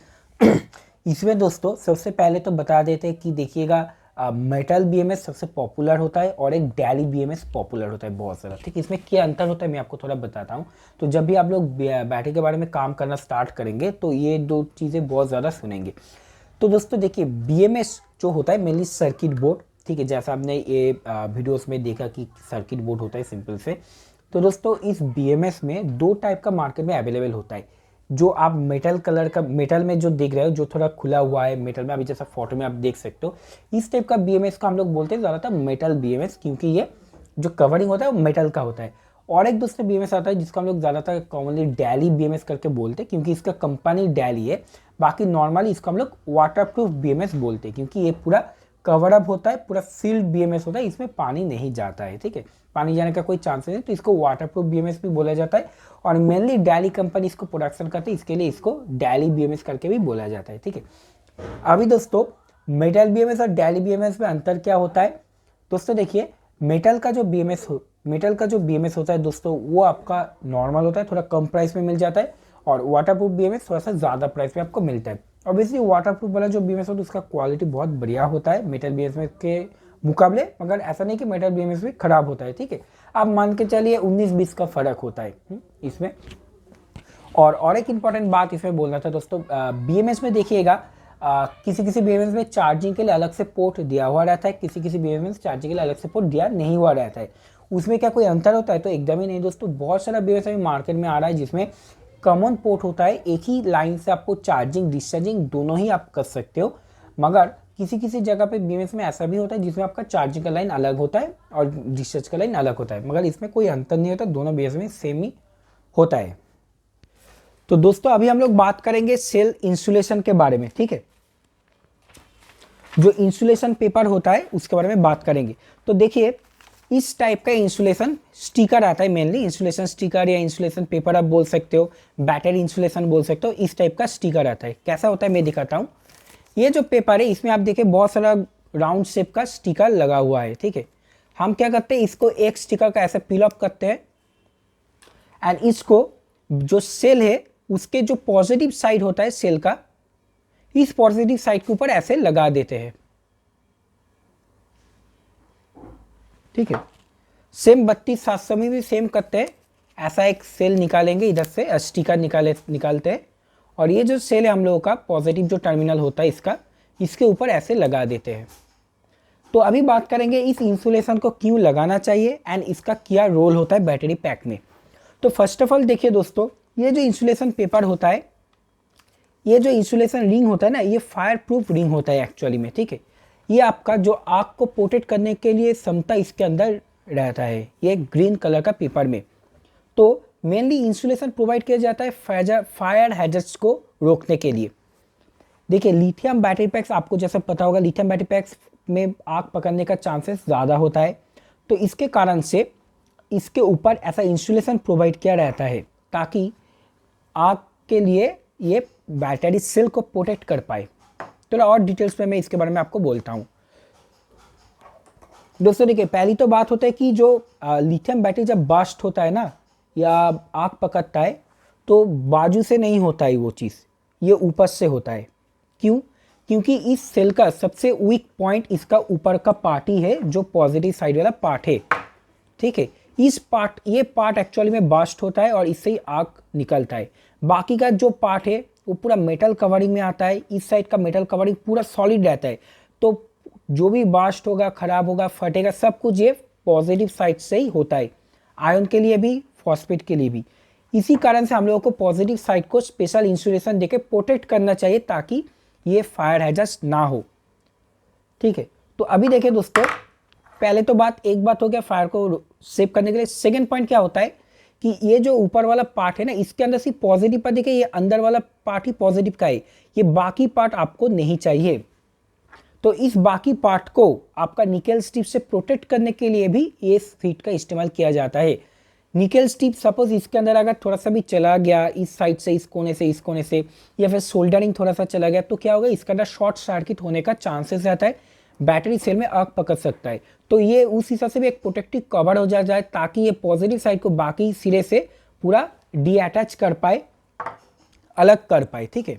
है इसमें दोस्तों सबसे पहले तो बता देते हैं कि देखिएगा मेटल BMS सबसे पॉपुलर होता है और एक डेली BMS पॉपुलर होता है बहुत सारा। ठीक है, इसमें क्या अंतर होता है मैं आपको थोड़ा बताता हूँ। तो जब भी आप लोग बैटरी के बारे में काम करना स्टार्ट करेंगे तो ये दो चीज़ें बहुत ज़्यादा सुनेंगे। तो दोस्तों देखिए BMS जो होता है मेनली सर्किट बोर्ड। ठीक है, जैसा आपने ये वीडियोस में देखा कि सर्किट बोर्ड होता है सिंपल से। तो दोस्तों इस BMS में दो टाइप का मार्केट में अवेलेबल होता है। जो आप मेटल कलर का, मेटल में जो देख रहे हो जो थोड़ा खुला हुआ है मेटल में, अभी जैसा फोटो में आप देख सकते हो, इस टाइप का BMS का हम लोग बोलते हैं ज़्यादातर मेटल BMS, क्योंकि ये जो कवरिंग होता है वो मेटल का होता है। और एक दूसरे BMS आता है जिसको हम लोग ज़्यादातर कॉमनली डेली BMS करके बोलते हैं, क्योंकि इसका कंपनी डेली है। बाकी नॉर्मली इसको हम लोग वाटरप्रूफ BMS बोलते हैं, क्योंकि ये पूरा कवर अप होता है, पूरा सील्ड BMS होता है, इसमें पानी नहीं जाता है। ठीक है, पानी जाने का कोई चांस नहीं, तो इसको वाटरप्रूफ BMS भी बोला जाता है। और मेनली डेली कंपनी इसको प्रोडक्शन करती है, इसके लिए इसको डेली BMS करके भी बोला जाता है। ठीक है, अभी दोस्तों मेटल BMS और डेली BMS में अंतर क्या होता है। दोस्तों देखिए मेटल का जो BMS होता है दोस्तों, वो आपका नॉर्मल होता है, थोड़ा कम प्राइस में मिल जाता है। और वाटरप्रूफ BMS थोड़ा सा ज़्यादा प्राइस में आपको मिलता है। ऑब्वियसली वाटरप्रूफ वाला जो BMS होता है उसका क्वालिटी बहुत बढ़िया होता है मेटल BMS के मुकाबले, मगर ऐसा नहीं कि मेटल BMS भी खराब होता है। ठीक है, आप मान के चलिए 19-20 का फ़र्क होता है इसमें। और एक इम्पॉर्टेंट बात इसमें बोलना था दोस्तों, BMS में देखिएगा किसी BMS में चार्जिंग के लिए अलग से पोर्ट दिया हुआ रहता है, किसी BMS में चार्जिंग के लिए अलग से पोर्ट दिया नहीं हुआ रहता है। उसमें क्या कोई अंतर होता है? तो एकदम ही नहीं दोस्तों। बहुत सारा BMS अभी मार्केट में आ रहा है जिसमें कॉमन पोर्ट होता है, एक ही लाइन से आपको चार्जिंग डिस्चार्जिंग दोनों ही आप कर सकते हो। मगर किसी जगह पे BMS में ऐसा भी होता है जिसमें आपका चार्जिंग का लाइन अलग होता है और डिस्चार्ज का लाइन अलग होता है, मगर इसमें कोई अंतर नहीं होता, दोनों BMS में सेम ही होता है। तो दोस्तों अभी हम लोग बात करेंगे सेल इंसुलेशन के बारे में। ठीक है, जो इंसुलेशन पेपर होता है उसके बारे में बात करेंगे। तो देखिए इस टाइप का इंसुलेशन स्टिकर आता है, मेनली इंसुलेशन स्टिकर या इंसुलेशन पेपर आप बोल सकते हो, बैटरी इंसुलेशन बोल सकते हो। इस टाइप का स्टिकर आता है। कैसा होता है मैं दिखाता हूँ। ये जो पेपर है इसमें आप देखिए बहुत सारा राउंड शेप का स्टिकर लगा हुआ है। ठीक है, हम क्या करते हैं, इसको एक स्टिकर का ऐसे पिल अप करते हैं एंड इसको जो सेल है उसके जो पॉजिटिव साइड होता है सेल का, इस पॉजिटिव साइड के ऊपर ऐसे लगा देते हैं। ठीक है, सेम 32-700 में भी सेम करते हैं। ऐसा एक सेल निकालेंगे, इधर से स्टिकर निकालते हैं और ये जो सेल है हम लोगों का पॉजिटिव जो टर्मिनल होता है इसका, इसके ऊपर ऐसे लगा देते हैं। तो अभी बात करेंगे इस इंसुलेशन को क्यों लगाना चाहिए एंड इसका क्या रोल होता है बैटरी पैक में। तो फर्स्ट ऑफ ऑल देखिए दोस्तों, ये जो इंसुलेशन पेपर होता है, ये जो इंसुलेशन रिंग होता है ना, ये फायर प्रूफ रिंग होता है एक्चुअली में। ठीक है, ये आपका जो आग को प्रोटेक्ट करने के लिए क्षमता इसके अंदर रहता है, ये ग्रीन कलर का पेपर में। तो मेनली इंसुलेशन प्रोवाइड किया जाता है फायर हैजर्ड्स को रोकने के लिए। देखिए लिथियम बैटरी पैक्स, आपको जैसे पता होगा लिथियम बैटरी पैक्स में आग पकड़ने का चांसेस ज़्यादा होता है, तो इसके कारण से इसके ऊपर ऐसा इंसुलेशन प्रोवाइड किया रहता है ताकि आग के लिए ये बैटरी सेल को प्रोटेक्ट कर पाए। थोड़ा और डिटेल्स में मैं इसके बारे में आपको बोलता हूँ। दोस्तों देखिए पहली तो बात होता है कि जो लिथियम बैटरी जब बर्स्ट होता है ना या आग पकड़ता है, तो बाजू से नहीं होता है वो चीज़, ये ऊपर से होता है। क्यों? क्योंकि इस सेल का सबसे वीक पॉइंट इसका ऊपर का पार्ट ही है, जो पॉजिटिव साइड वाला पार्ट है। ठीक है, ये पार्ट एक्चुअली में बर्स्ट होता है और इससे ही आग निकलता है। बाकी का जो पार्ट है वो पूरा मेटल कवरिंग में आता है। इस साइड का मेटल कवरिंग पूरा सॉलिड रहता है, तो जो भी बर्स्ट होगा, खराब होगा, फटेगा, सब कुछ ये पॉजिटिव साइड से ही होता है, आयन के लिए भी, फॉस्फेट के लिए भी। इसी कारण से हम लोगों को पॉजिटिव साइड को स्पेशल इंसुलेशन देके प्रोटेक्ट करना चाहिए ताकि ये फायर हैजर्ड्स ना हो। ठीक है, तो अभी देखिए दोस्तों, पहले तो एक बात हो गया फायर को सेव करने के लिए। सेकेंड पॉइंट क्या होता है कि ये जो ऊपर वाला पार्ट है ना, इसके अंदर सिर्फ पॉजिटिव पार्ट, देखिए ये अंदर वाला पार्ट ही पॉजिटिव का है, ये बाकी पार्ट आपको नहीं चाहिए। तो इस बाकी पार्ट को आपका निकेल स्ट्रिप से प्रोटेक्ट करने के लिए भी ये शीट का इस्तेमाल किया जाता है। निकल स्ट्रिप सपोज इसके अंदर अगर थोड़ा सा भी चला गया इस साइड से इस कोने से या फिर सोल्डरिंग थोड़ा सा चला गया तो क्या होगा, इसके अंदर शॉर्ट सर्किट होने का चांसेस रहता है, बैटरी सेल में आग पकड़ सकता है। तो ये उस हिसाब से भी एक प्रोटेक्टिव कवर हो जाए ताकि ये पॉजिटिव साइड को बाकी सिरे से पूरा डीअटैच कर पाए, अलग कर पाए। ठीक है,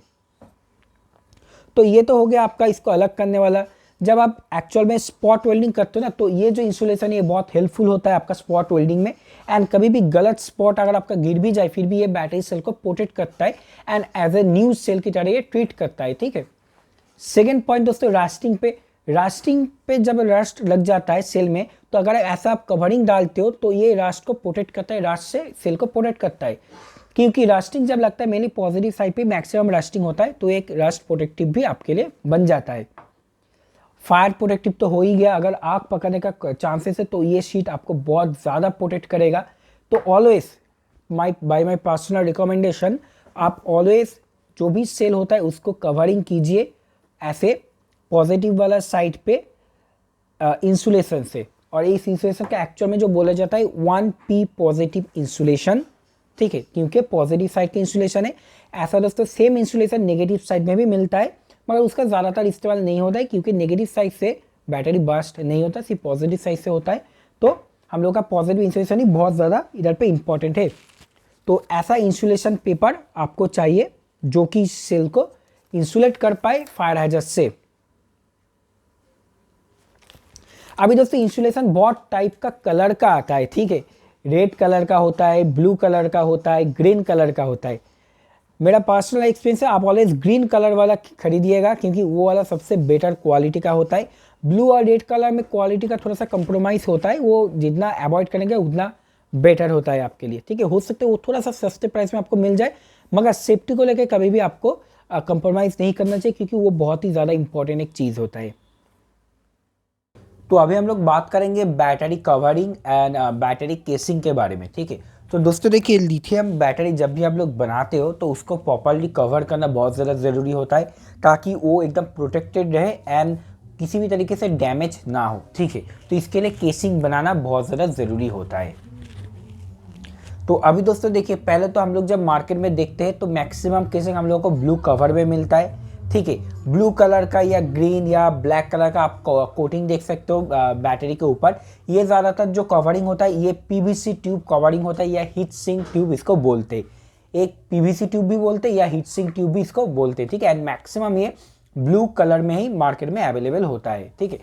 तो ये तो हो गया आपका इसको अलग करने वाला। जब आप एक्चुअल में स्पॉट वेल्डिंग करते हो ना, तो ये जो इंसुलेशन है ये बहुत हेल्पफुल होता है आपका स्पॉट वेल्डिंग में। एंड कभी भी गलत स्पॉट अगर आपका गिर भी जाए फिर भी ये बैटरी सेल को प्रोटेक्ट करता है and as a new cell की तरह ये ट्रीट करता है। ठीक है, सेकेंड पॉइंट दोस्तों, रास्टिंग पे जब रस्ट लग जाता है सेल में, तो अगर ऐसा आप कवरिंग डालते हो तो ये रस्ट को प्रोटेक्ट करता है, रस्ट से सेल को प्रोटेक्ट करता है। क्योंकि रस्टिंग जब लगता है मेनली पॉजिटिव साइड पे मैक्सिमम रस्टिंग होता है, तो एक रस्ट प्रोटेक्टिव भी आपके लिए बन जाता है। फायर प्रोटेक्टिव तो हो ही गया, अगर आग पकड़ने का चांसेस है तो ये शीट आपको बहुत ज़्यादा प्रोटेक्ट करेगा। तो always bye my personal recommendation, आप ऑलवेज जो भी सेल होता है उसको कवरिंग कीजिए ऐसे पॉजिटिव वाला साइड पे इंसुलेशन से। और इस इंसुलेशन का एक्चुअल में जो बोला जाता है 1P पॉजिटिव इंसुलेशन। ठीक है, क्योंकि पॉजिटिव साइड का इंसुलेशन है। ऐसा दोस्तों सेम इंसुलेशन नेगेटिव साइड में भी मिलता है, मगर उसका ज़्यादातर इस्तेमाल नहीं होता है क्योंकि नेगेटिव साइड से बैटरी बर्स्ट नहीं होता, सिर्फ पॉजिटिव साइड से होता है। तो हम लोग का पॉजिटिव इंसुलेशन ही बहुत ज़्यादा इधर पे इम्पॉर्टेंट है। तो ऐसा इंसुलेशन पेपर आपको चाहिए जो कि सेल को इंसुलेट कर पाए फायर हैजर्ड से। अभी दोस्तों इंसुलेशन बहुत टाइप का कलर का आता है। ठीक है, रेड कलर का होता है, ब्लू कलर का होता है, ग्रीन कलर का होता है। मेरा पर्सनल एक्सपीरियंस है, आप ऑलवेज ग्रीन कलर वाला खरीदिएगा क्योंकि वो वाला सबसे बेटर क्वालिटी का होता है। ब्लू और रेड कलर में क्वालिटी का थोड़ा सा कंप्रोमाइज़ होता है, वो जितना अवॉइड करेंगे उतना बेटर होता है आपके लिए। ठीक है, हो सकता है वो थोड़ा सा सस्ते प्राइस में आपको मिल जाए, मगर सेफ्टी को लेकर कभी भी आपको कंप्रोमाइज़ नहीं करना चाहिए क्योंकि वो बहुत ही ज़्यादा इंपॉर्टेंट एक चीज़ होता है। तो अभी हम लोग बात करेंगे battery covering and battery casing के बारे में। ठीक है, तो दोस्तों देखिए, लिथियम बैटरी जब भी आप लोग बनाते हो तो उसको प्रॉपर्ली कवर करना बहुत ज़्यादा ज़रूरी होता है ताकि वो एकदम प्रोटेक्टेड रहे एंड किसी भी तरीके से डैमेज ना हो। ठीक है, तो इसके लिए केसिंग बनाना बहुत ज़्यादा ज़रूरी होता है। तो अभी दोस्तों देखिए, पहले तो हम लोग जब मार्केट में देखते हैं तो मैक्सिमम केसिंग हम लोग को ब्लू कवर में मिलता है। ठीक है, ब्लू कलर का या ग्रीन या ब्लैक कलर का आप कोटिंग देख सकते हो बैटरी के ऊपर। ये ज़्यादातर जो कवरिंग होता है ये पीवीसी ट्यूब कवरिंग होता है या हीट सिंक ट्यूब इसको बोलते हैं। एक पीवीसी ट्यूब भी बोलते हैं या हीट सिंक ट्यूब भी इसको बोलते हैं। ठीक है, एंड मैक्सिमम ये ब्लू कलर में ही मार्केट में अवेलेबल होता है। ठीक है,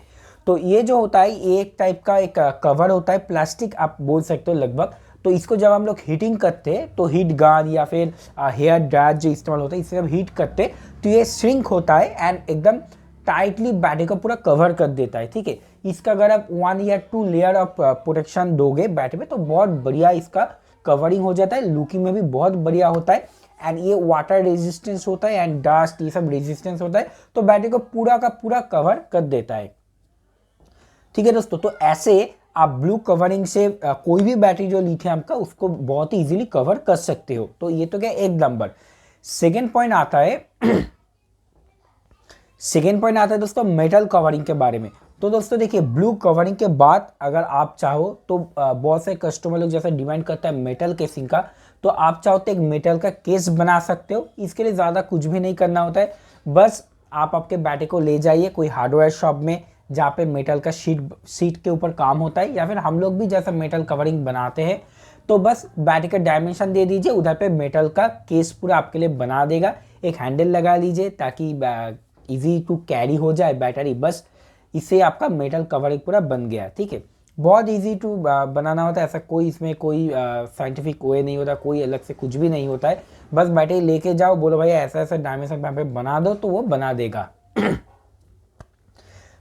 तो ये जो होता है ये एक टाइप का एक कवर होता है, प्लास्टिक आप बोल सकते हो लगभग। तो इसको जब हम लोग हीटिंग करते हैं तो हीट गन या फिर हेयर ड्रायर जो इस्तेमाल होता है इससे जब हीट करते हैं तो ये श्रिंक होता है एंड एकदम टाइटली बैटरी को पूरा कवर कर देता है। ठीक है, इसका अगर आप 1 या 2 लेयर ऑफ प्रोटेक्शन दोगे बैटरी में तो बहुत बढ़िया इसका कवरिंग हो जाता है, लुकिंग में भी बहुत बढ़िया होता है एंड ये वाटर रेजिस्टेंस होता है एंड डस्ट ये सब रेजिस्टेंस होता है, तो बैटरी को पूरा का पूरा कवर कर देता है। ठीक है दोस्तों, तो ऐसे आप ब्लू कवरिंग से कोई भी बैटरी जो लिथियम का उसको बहुत ही इजीली कवर कर सकते हो। तो ये तो क्या एक नंबर। सेकेंड पॉइंट आता है दोस्तों मेटल कवरिंग के बारे में। तो दोस्तों देखिए, ब्लू कवरिंग के बाद अगर आप चाहो तो बहुत से कस्टमर लोग जैसा डिमांड करता है मेटल केसिंग का, तो आप चाहो तो एक मेटल का केस बना सकते हो। इसके लिए ज़्यादा कुछ भी नहीं करना होता है, बस आप आपके बैटरी को ले जाइए कोई हार्डवेयर शॉप में जहाँ पे मेटल का शीट के ऊपर काम होता है, या फिर हम लोग भी जैसा मेटल कवरिंग बनाते हैं तो बस बैटरी का डायमेंशन दे दीजिए, उधर पे मेटल का केस पूरा आपके लिए बना देगा। एक हैंडल लगा लीजिए ताकि इजी टू कैरी हो जाए बैटरी, बस इससे आपका मेटल कवरिंग पूरा बन गया। ठीक है, बहुत इजी टू बनाना होता है, ऐसा कोई इसमें कोई साइंटिफिक वे नहीं होता, कोई अलग से कुछ भी नहीं होता है। बस बैटरी लेके जाओ, बोलो भाई ऐसा ऐसा डायमेंशन यहाँ पे बना दो तो वो बना देगा।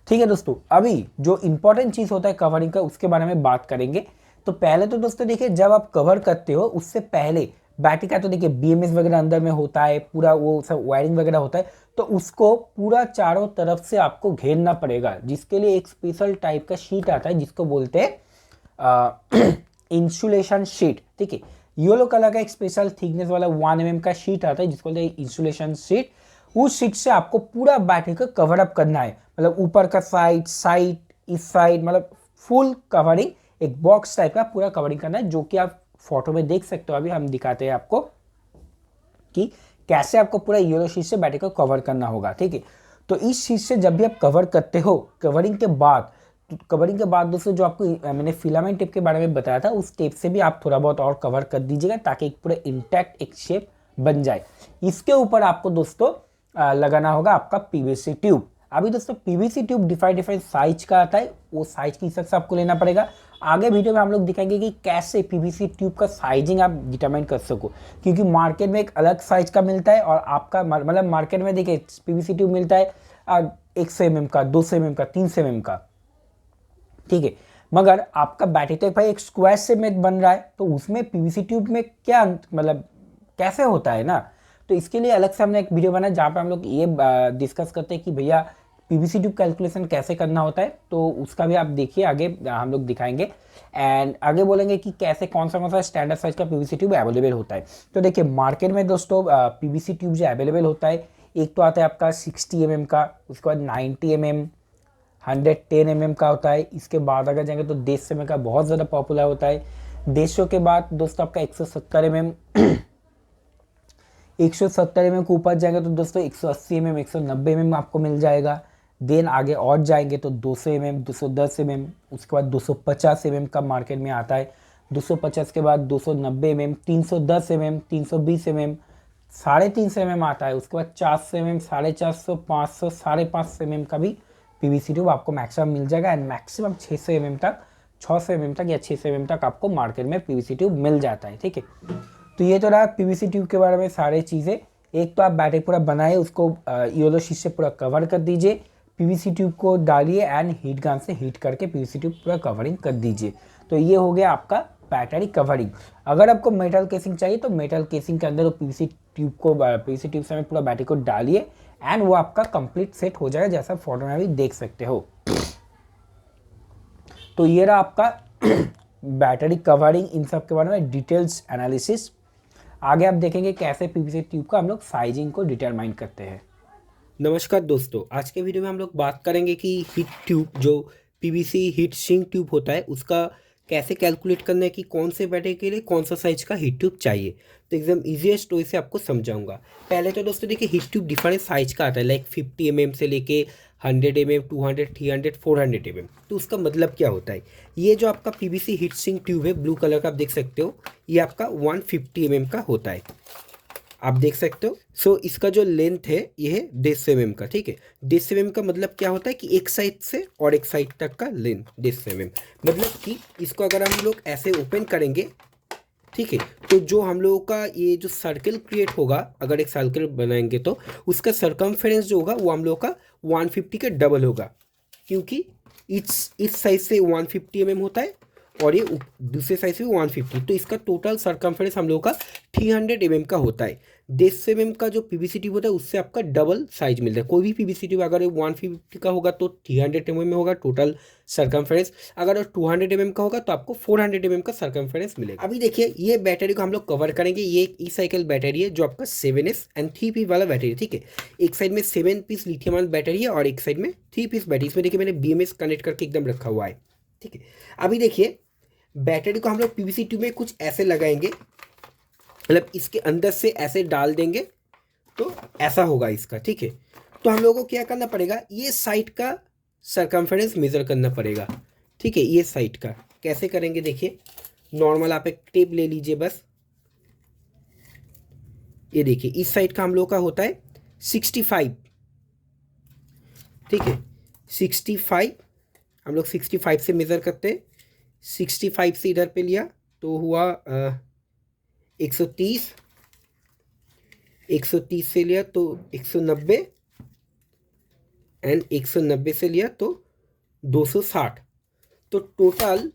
ठीक है दोस्तों, अभी जो इंपॉर्टेंट चीज़ होता है कवरिंग का उसके बारे में बात करेंगे। तो पहले तो दोस्तों देखिए, जब आप कवर करते हो उससे पहले बैटरी का तो देखिए BMS वगैरह अंदर में होता है, पूरा वो सब वायरिंग वगैरह होता है, तो उसको पूरा चारों तरफ से आपको घेरना पड़ेगा, जिसके लिए एक स्पेशल टाइप का शीट आता है जिसको बोलते हैं इंसुलेशन शीट। ठीक है, येलो कलर का एक स्पेशल थिकनेस वाला 1 mm का शीट आता है जिसको बोलते हैं इंसुलेशन शीट। उस शीट से आपको पूरा बैटरी को कवर अप करना है, मतलब ऊपर का साइड इस साइड, मतलब फुल कवरिंग, एक बॉक्स टाइप का पूरा कवरिंग करना है जो कि आप फोटो में देख सकते हो, अभी हम दिखाते हैं आपको कि कैसे आपको पूरा येलो शीट से बैटरी को कवर करना होगा। ठीक है, तो इस शीट से जब भी आप कवर करते हो, कवरिंग के बाद दोस्तों जो आपको मैंने फिलामेंट टेप के बारे में बताया था, उस टेप से भी आप थोड़ा बहुत और कवर कर दीजिएगा ताकि एक पूरा इंटैक्ट एक शेप बन जाए। इसके ऊपर आपको दोस्तों लगाना होगा आपका पीवीसी ट्यूब। अभी दोस्तों पीवीसी ट्यूब डिफरेंट साइज का आता है, वो साइज के हिसाब से आपको लेना पड़ेगा। आगे वीडियो में हम लोग दिखाएंगे कि कैसे पीवीसी ट्यूब का साइजिंग आप डिटरमाइन कर सको, क्योंकि मार्केट में एक अलग साइज का मिलता है और आपका मतलब मार्केट में देखिए पीवीसी ट्यूब मिलता है 100 mm का, 200 mm का, 300 mm का। ठीक है, मगर आपका बैटरी तो भाई एक स्क्वायर शेप में बन रहा है, तो उसमें पीवीसी ट्यूब में क्या मतलब कैसे होता है ना, तो इसके लिए अलग से हमने एक वीडियो बनाया जहाँ पे हम लोग ये डिस्कस करते हैं कि भैया पीवीसी ट्यूब कैलकुलेशन कैसे करना होता है। तो उसका भी आप देखिए, आगे हम लोग दिखाएंगे एंड आगे बोलेंगे कि कैसे कौन सा स्टैंडर्ड साइज का पीवीसी ट्यूब अवेलेबल होता है। तो देखिए मार्केट में दोस्तों पीवीसी ट्यूब जो अवेलेबल होता है, एक तो आता है आपका 60 mm का, उसके बाद 90 mm, 110 mm का होता है। इसके बाद अगर जाएंगे तो 150 mm का बहुत ज़्यादा पॉपुलर होता है। 150 के बाद दोस्तों आपका 170 mm 170 mm के ऊपर जाएंगे तो दोस्तों 180 mm 190 mm आपको मिल जाएगा। देन आगे और जाएंगे तो 200 mm 210 mm, उसके बाद 250 mm का मार्केट में आता है। 250 के बाद 290 mm 310 mm 320 mm 350 mm आता है। उसके बाद 400 mm 450 500 550 mm का भी पीवीसी ट्यूब आपको मैक्सिमम मिल जाएगा एंड मैक्सिमम 600 mm तक 600 mm तक या 600 mm तक आपको मार्केट में पीवीसी ट्यूब मिल जाता है। ठीक है, तो ये तो रहा पीवीसी ट्यूब के बारे में सारी चीज़ें। एक तो आप बैटरी पूरा बनाए, उसको येलो शीट से पूरा कवर कर दीजिए, पीवीसी ट्यूब को डालिए एंड हीट गन से हीट करके पीवीसी ट्यूब पूरा कवरिंग कर दीजिए। तो ये हो गया आपका बैटरी कवरिंग। अगर आपको मेटल केसिंग चाहिए तो मेटल केसिंग के अंदर वो पीवीसी ट्यूब से पूरा बैटरी को डालिए एंड वो आपका कंप्लीट सेट हो जाएगा, जैसा फोटो में भी देख सकते हो। तो ये रहा आपका बैटरी कवरिंग, इन सब के बारे में डिटेल्स एनालिसिस। आगे आप देखेंगे कैसे पीवीसी ट्यूब का हम लोग साइजिंग को डिटरमाइन करते हैं। नमस्कार दोस्तों, आज के वीडियो में हम लोग बात करेंगे कि हीट ट्यूब जो पीवीसी हीट सिंक ट्यूब होता है उसका कैसे कैलकुलेट करना है कि कौन से बैटरी के लिए कौन सा साइज का हीट ट्यूब चाहिए। तो एकदम ईजीएस्ट वे से आपको समझाऊंगा। पहले तो दोस्तों देखिए हीट ट्यूब डिफरेंट साइज का आता है, लाइक 50 mm से लेके 100 mm 200 300 400 mm। तो उसका मतलब क्या होता है, ये जो आपका पीवीसी हीट सिंक ट्यूब है ब्लू कलर का आप देख सकते हो, ये आपका 150 mm का होता है, आप देख सकते हो। सो इसका जो लेंथ है ये है 150 mm का। ठीक है, 150 mm का मतलब क्या होता है कि एक साइड से और एक साइड तक का लेंथ 150 mm, मतलब कि इसको अगर हम लोग ऐसे ओपन करेंगे, ठीक है, तो जो हम लोगों का ये जो सर्कल क्रिएट होगा, अगर एक सर्कल बनाएंगे तो उसका सरकमफेरेंस जो होगा वो हम लोग का 150 के डबल होगा, क्योंकि इस साइड से 150 mm होता है और ये दूसरे साइड से 150, तो इसका टोटल सरकमफेरेंस हम लोग का 300 mm का होता है। 150 mm का जो पीवीसी ट्यूब होता है उससे आपका डबल साइज मिलता है। कोई भी पीवीसी ट्यूब अगर 150 का होगा तो 300 mm में होगा टोटल सरकमफेरेंस, अगर 200 mm का होगा तो आपको 400 mm का सरकमफेरेंस मिलेगा। अभी देखिए ये बैटरी को हम लोग कवर करेंगे। ये एक ई साइकिल बैटरी है जो आपका 7S एंड 3 पीस वाला बैटरी है। ठीक है, एक साइड में 7 पीस लिथियम आयन बैटरी है और एक साइड में 3 पीस बैटरी। इसमें देखिए मैंने BMS कनेक्ट करके एकदम रखा हुआ है। ठीक है, अभी देखिए बैटरी को हम लोग पीवीसी ट्यूब में कुछ ऐसे लगाएंगे, मतलब इसके अंदर से ऐसे डाल देंगे तो ऐसा होगा इसका। ठीक है, तो हम लोगों को क्या करना पड़ेगा, ये साइड का सरकमफेरेंस मेजर करना पड़ेगा। ठीक है, ये साइड का कैसे करेंगे, देखिए नॉर्मल आप एक टेप ले लीजिए बस। ये देखिए इस साइड का हम लोग का होता है 65। ठीक है, 65 हम लोग 65 से मेज़र करते हैं। 65 से इधर पे लिया तो हुआ 130, 130 से लिया तो 190 एंड 190 से लिया तो 260। तो टोटल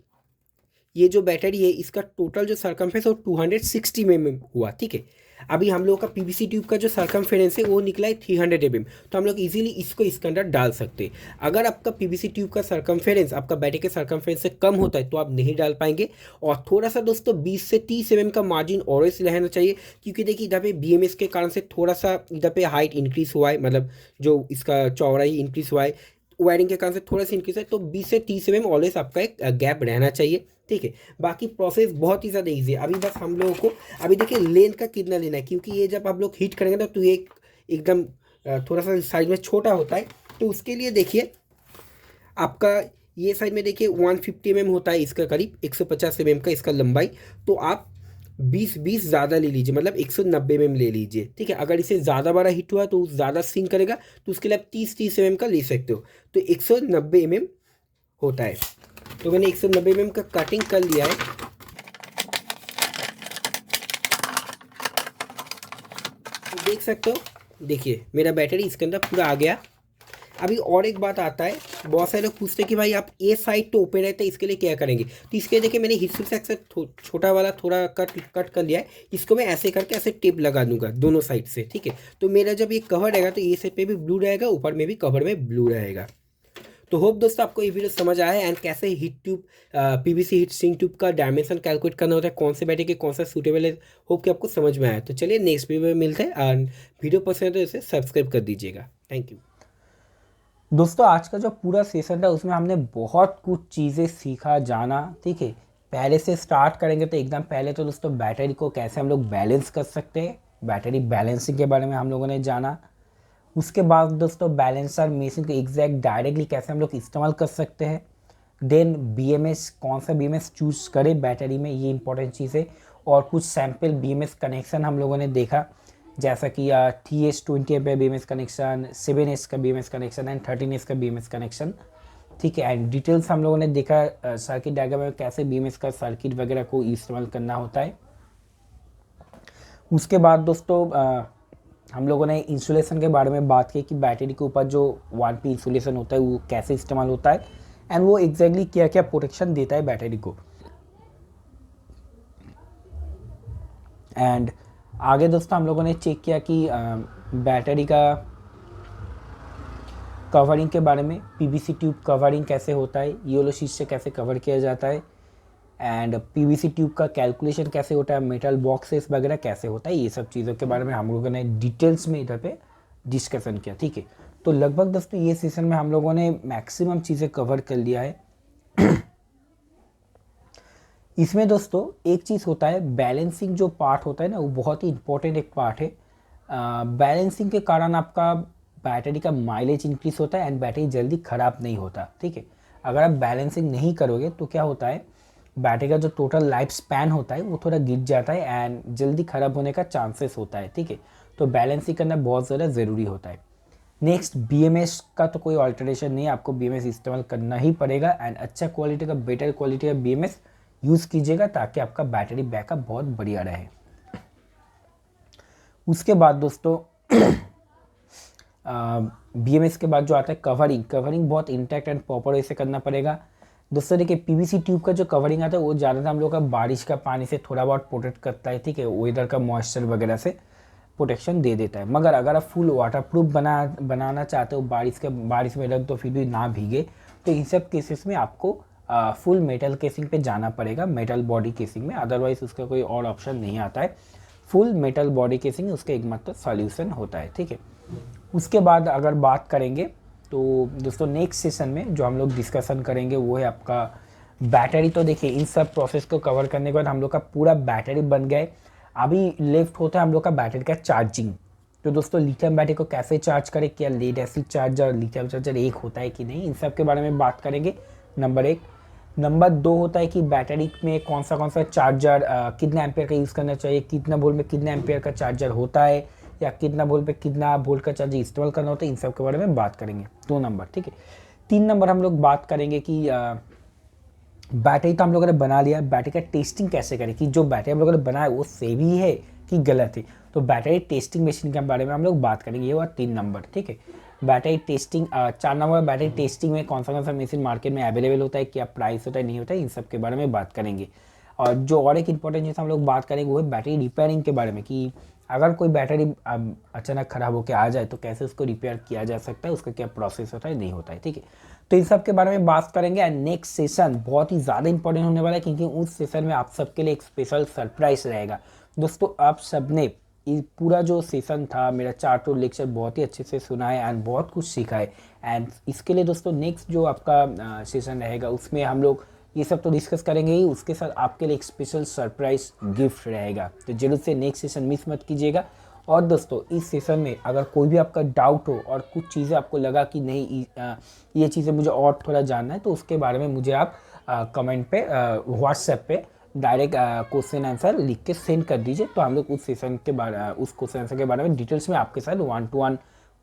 ये जो बैटरी है इसका टोटल जो सरकमफेरेंस वो 260 mm हुआ। ठीक है, अभी हम लोग का पीवीसी ट्यूब का जो सरकमफेरेंस है वो निकला है 300 mm, तो हम लोग इजीली इसको इसके अंदर डाल सकते हैं। अगर आपका पीवीसी ट्यूब का सरकमफेरेंस आपका बैटरी के सरकमफेरेंस से कम होता है तो आप नहीं डाल पाएंगे। और थोड़ा सा दोस्तों 20 से 30 mm का मार्जिन ऑलवेज रहना चाहिए, क्योंकि देखिए इधर पे BMS के कारण से थोड़ा सा इधर पे हाइट इंक्रीज हुआ है, मतलब जो इसका चौड़ाई इंक्रीज हुआ है, वायरिंग के कारण से थोड़ा सा इंक्रीज है, तो 20 से 30 mm ऑलवेज आपका एक गैप रहना चाहिए, ठीक है। बाकी प्रोसेस बहुत ही ज़्यादा ईजी है। अभी बस हम लोगों को अभी देखिए लेंथ का कितना लेना है, क्योंकि ये जब आप लोग हीट करेंगे ना तो ये एकदम थोड़ा सा साइज में छोटा होता है। तो उसके लिए देखिए आपका ये साइड में देखिए 150 mm होता है इसका, करीब 150 mm का इसका लंबाई। तो आप 20 ज़्यादा ले लीजिए, मतलब 190 mm ले लीजिए, ठीक है। अगर इसे ज़्यादा बड़ा हिट हुआ तो ज़्यादा सिंक करेगा, तो उसके लिए आप 30 mm का ले सकते हो। तो 190 mm होता है। तो मैंने 190 mm का कटिंग कर लिया है। तो देख सकते हो, देखिए मेरा बैटरी इसके अंदर पूरा आ गया। अभी और एक बात आता है, बहुत सारे लोग पूछते हैं कि भाई आप ए साइड तो ओपन रहता है, इसके लिए क्या करेंगे। तो इसके लिए देखिए मैंने हिस्ट्री से अक्सर छोटा वाला थोड़ा कट कर लिया है। इसको मैं ऐसे करके ऐसे टेप लगा दूंगा दोनों साइड से, ठीक है। तो मेरा जब ये कवर रहेगा तो ये साइड पे भी ब्लू रहेगा, ऊपर में भी कवर में ब्लू रहेगा। तो होप दोस्तों आपको ये वीडियो समझ आया है, एंड कैसे heat tube PVC heat sink tube का डायमेंशन कैलकुलेट करना होता है, कौन से बैटरी के कौन सा सूटेबल है। होप कि आपको समझ में आया। तो चलिए नेक्स्ट वीडियो में मिलते हैं, एंड वीडियो पसंद है तो इसे सब्सक्राइब कर दीजिएगा। थैंक यू दोस्तों, आज का जो पूरा सेशन था उसमें हमने बहुत कुछ चीज़ें सीखा, जाना, ठीक है। पहले से स्टार्ट करेंगे तो एकदम पहले तो दोस्तों बैटरी को कैसे हम लोग बैलेंस कर सकते हैं, बैटरी बैलेंसिंग के बारे में हम लोगों ने जाना। उसके बाद दोस्तों बैलेंसर मशीन को एग्जैक्ट डायरेक्टली कैसे हम लोग इस्तेमाल कर सकते हैं। देन बीएमएस, कौन सा बीएमएस चूज करें बैटरी में, ये इंपॉर्टेंट चीज़ है। और कुछ सैम्पल बीएमएस कनेक्शन हम लोगों ने देखा, जैसा कि TS20 ampere BMS connection, 7S का BMS कनेक्शन एंड 13S का BMS कनेक्शन, ठीक है। एंड डिटेल्स हम लोगों ने देखा सर्किट डायग्राम में कैसे BMS का सर्किट वगैरह को इस्तेमाल करना होता है। उसके बाद दोस्तों हम लोगों ने इंसुलेशन के बारे में बात की कि बैटरी के ऊपर जो 1P इंसुलेशन होता है वो कैसे इस्तेमाल होता है, एंड वो एग्जैक्टली क्या क्या प्रोटेक्शन देता है बैटरी को। एंड आगे दोस्तों हम लोगों ने चेक किया कि बैटरी का कवरिंग के बारे में, पीवीसी ट्यूब कवरिंग कैसे होता है, येलो शीट से कैसे कवर किया जाता है, एंड पीवीसी ट्यूब का कैलकुलेशन कैसे होता है, मेटल बॉक्सेस वगैरह कैसे होता है, ये सब चीज़ों के बारे में हम लोगों ने डिटेल्स में इधर पे डिस्कशन किया, ठीक है। तो लगभग दोस्तों ये सेशन में हम लोगों ने मैक्सिमम चीज़ें कवर कर लिया है। इसमें दोस्तों एक चीज़ होता है, बैलेंसिंग जो पार्ट होता है ना, वो बहुत ही इंपॉर्टेंट एक पार्ट है। बैलेंसिंग के कारण आपका बैटरी का माइलेज इंक्रीज होता है एंड बैटरी जल्दी ख़राब नहीं होता, ठीक है। अगर आप बैलेंसिंग नहीं करोगे तो क्या होता है, बैटरी का जो टोटल लाइफ स्पैन होता है वो थोड़ा गिर जाता है एंड जल्दी ख़राब होने का चांसेस होता है, ठीक है। तो बैलेंसिंग करना बहुत ज़्यादा ज़रूरी होता है। नेक्स्ट, बीएमएस का तो कोई ऑल्टरेशन नहीं है, आपको बीएमएस इस्तेमाल करना ही पड़ेगा, एंड अच्छा क्वालिटी का, बेटर क्वालिटी का बीएमएस यूज़ कीजिएगा ताकि आपका बैटरी बैकअप बहुत बढ़िया रहे। उसके बाद दोस्तों बीएमएस के बाद जो आता है कवरिंग, कवरिंग बहुत इंटैक्ट एंड प्रॉपर वे से करना पड़ेगा। दोस्तों देखिए पीवीसी ट्यूब का जो कवरिंग आता है वो ज़्यादातर हम लोग का बारिश का पानी से थोड़ा बहुत प्रोटेक्ट करता है, ठीक है, वेदर का मॉइस्चर वगैरह से प्रोटेक्शन दे देता है। मगर अगर आप फुल वाटरप्रूफ बनाना चाहते हो, बारिश में रख दो फिर भी ना भीगे, तो इन सब केसेस में आपको फुल मेटल केसिंग पे जाना पड़ेगा, मेटल बॉडी केसिंग में, अदरवाइज उसका कोई और ऑप्शन नहीं आता है। फुल मेटल बॉडी केसिंग उसका एकमात्र सॉल्यूशन होता है, ठीक है। उसके बाद अगर बात करेंगे तो दोस्तों नेक्स्ट सेशन में जो हम लोग डिस्कशन करेंगे वो है आपका बैटरी। तो देखिए इन सब प्रोसेस को कवर करने के बाद हम लोग का पूरा बैटरी बन गया है। अभी लेफ्ट होता है हम लोग का बैटरी का चार्जिंग। तो दोस्तों लिथियम बैटरी को कैसे चार्ज करें, क्या lead acid charger, lithium charger एक होता है कि नहीं, इन सब के बारे में बात करेंगे, नंबर 1। नंबर 2 होता है कि बैटरी में कौन सा चार्जर कितना एम्पेयर का यूज़ करना चाहिए, कितना वोल्ट में कितना एम्पेयर का चार्जर होता है, या कितना वोल्ट पे कितना वोल्ट का चार्जर इस्तेमाल करना होता है, इन सब के बारे में बात करेंगे। 2 नंबर, ठीक है। 3 नंबर हम लोग बात करेंगे कि बैटरी तो हम लोगों ने बना लिया, बैटरी का टेस्टिंग कैसे करें, कि जो बैटरी हम लोगों ने बनाया वो सही है कि गलत है। तो बैटरी टेस्टिंग मशीन के बारे में हम लोग बात करेंगे, ये हुआ 3 नंबर, ठीक है। Battery testing 4 number, battery testing में कौन सा मशीन मार्केट में अवेलेबल होता है, क्या प्राइस होता है, नहीं होता है, इन सब के बारे में बात करेंगे। और जो और एक इंपॉर्टेंट चीज़ हम लोग बात करेंगे वो है बैटरी रिपेयरिंग के बारे में, कि अगर कोई बैटरी अचानक ख़राब होकर आ जाए तो कैसे उसको रिपेयर किया जा सकता है, उसका क्या प्रोसेस होता है, नहीं होता है, ठीक है। तो इन सब के बारे में बात करेंगे। एंड नेक्स्ट सेशन बहुत ही ज़्यादा इंपॉर्टेंट होने वाला है, क्योंकि उस सेशन में आप सबके लिए एक स्पेशल सरप्राइज रहेगा। दोस्तों आप सब ने ये पूरा जो सेशन था मेरा 4 लेक्चर बहुत ही अच्छे से सुना है एंड बहुत कुछ सीखा है। एंड इसके लिए दोस्तों नेक्स्ट जो आपका सेशन रहेगा उसमें हम लोग ये सब तो डिस्कस करेंगे ही, उसके साथ आपके लिए एक स्पेशल सरप्राइज गिफ्ट रहेगा। तो जरूर से नेक्स्ट सेशन मिस मत कीजिएगा। और दोस्तों इस सेशन में अगर कोई भी आपका डाउट हो और कुछ चीज़ें आपको लगा कि नहीं ये चीज़ें मुझे और थोड़ा जानना है, तो उसके बारे में मुझे आप कमेंट पे व्हाट्सएप पे डायरेक्ट क्वेश्चन आंसर लिख के सेंड कर दीजिए। तो हम लोग उस सेशन के बारे उस क्वेश्चन आंसर के बारे में डिटेल्स में आपके साथ 1-to-1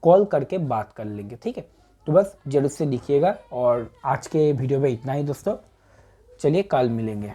कॉल करके बात कर लेंगे, ठीक है। तो बस जरूर से लिखिएगा। और आज के वीडियो में इतना ही दोस्तों, चलिए कल मिलेंगे।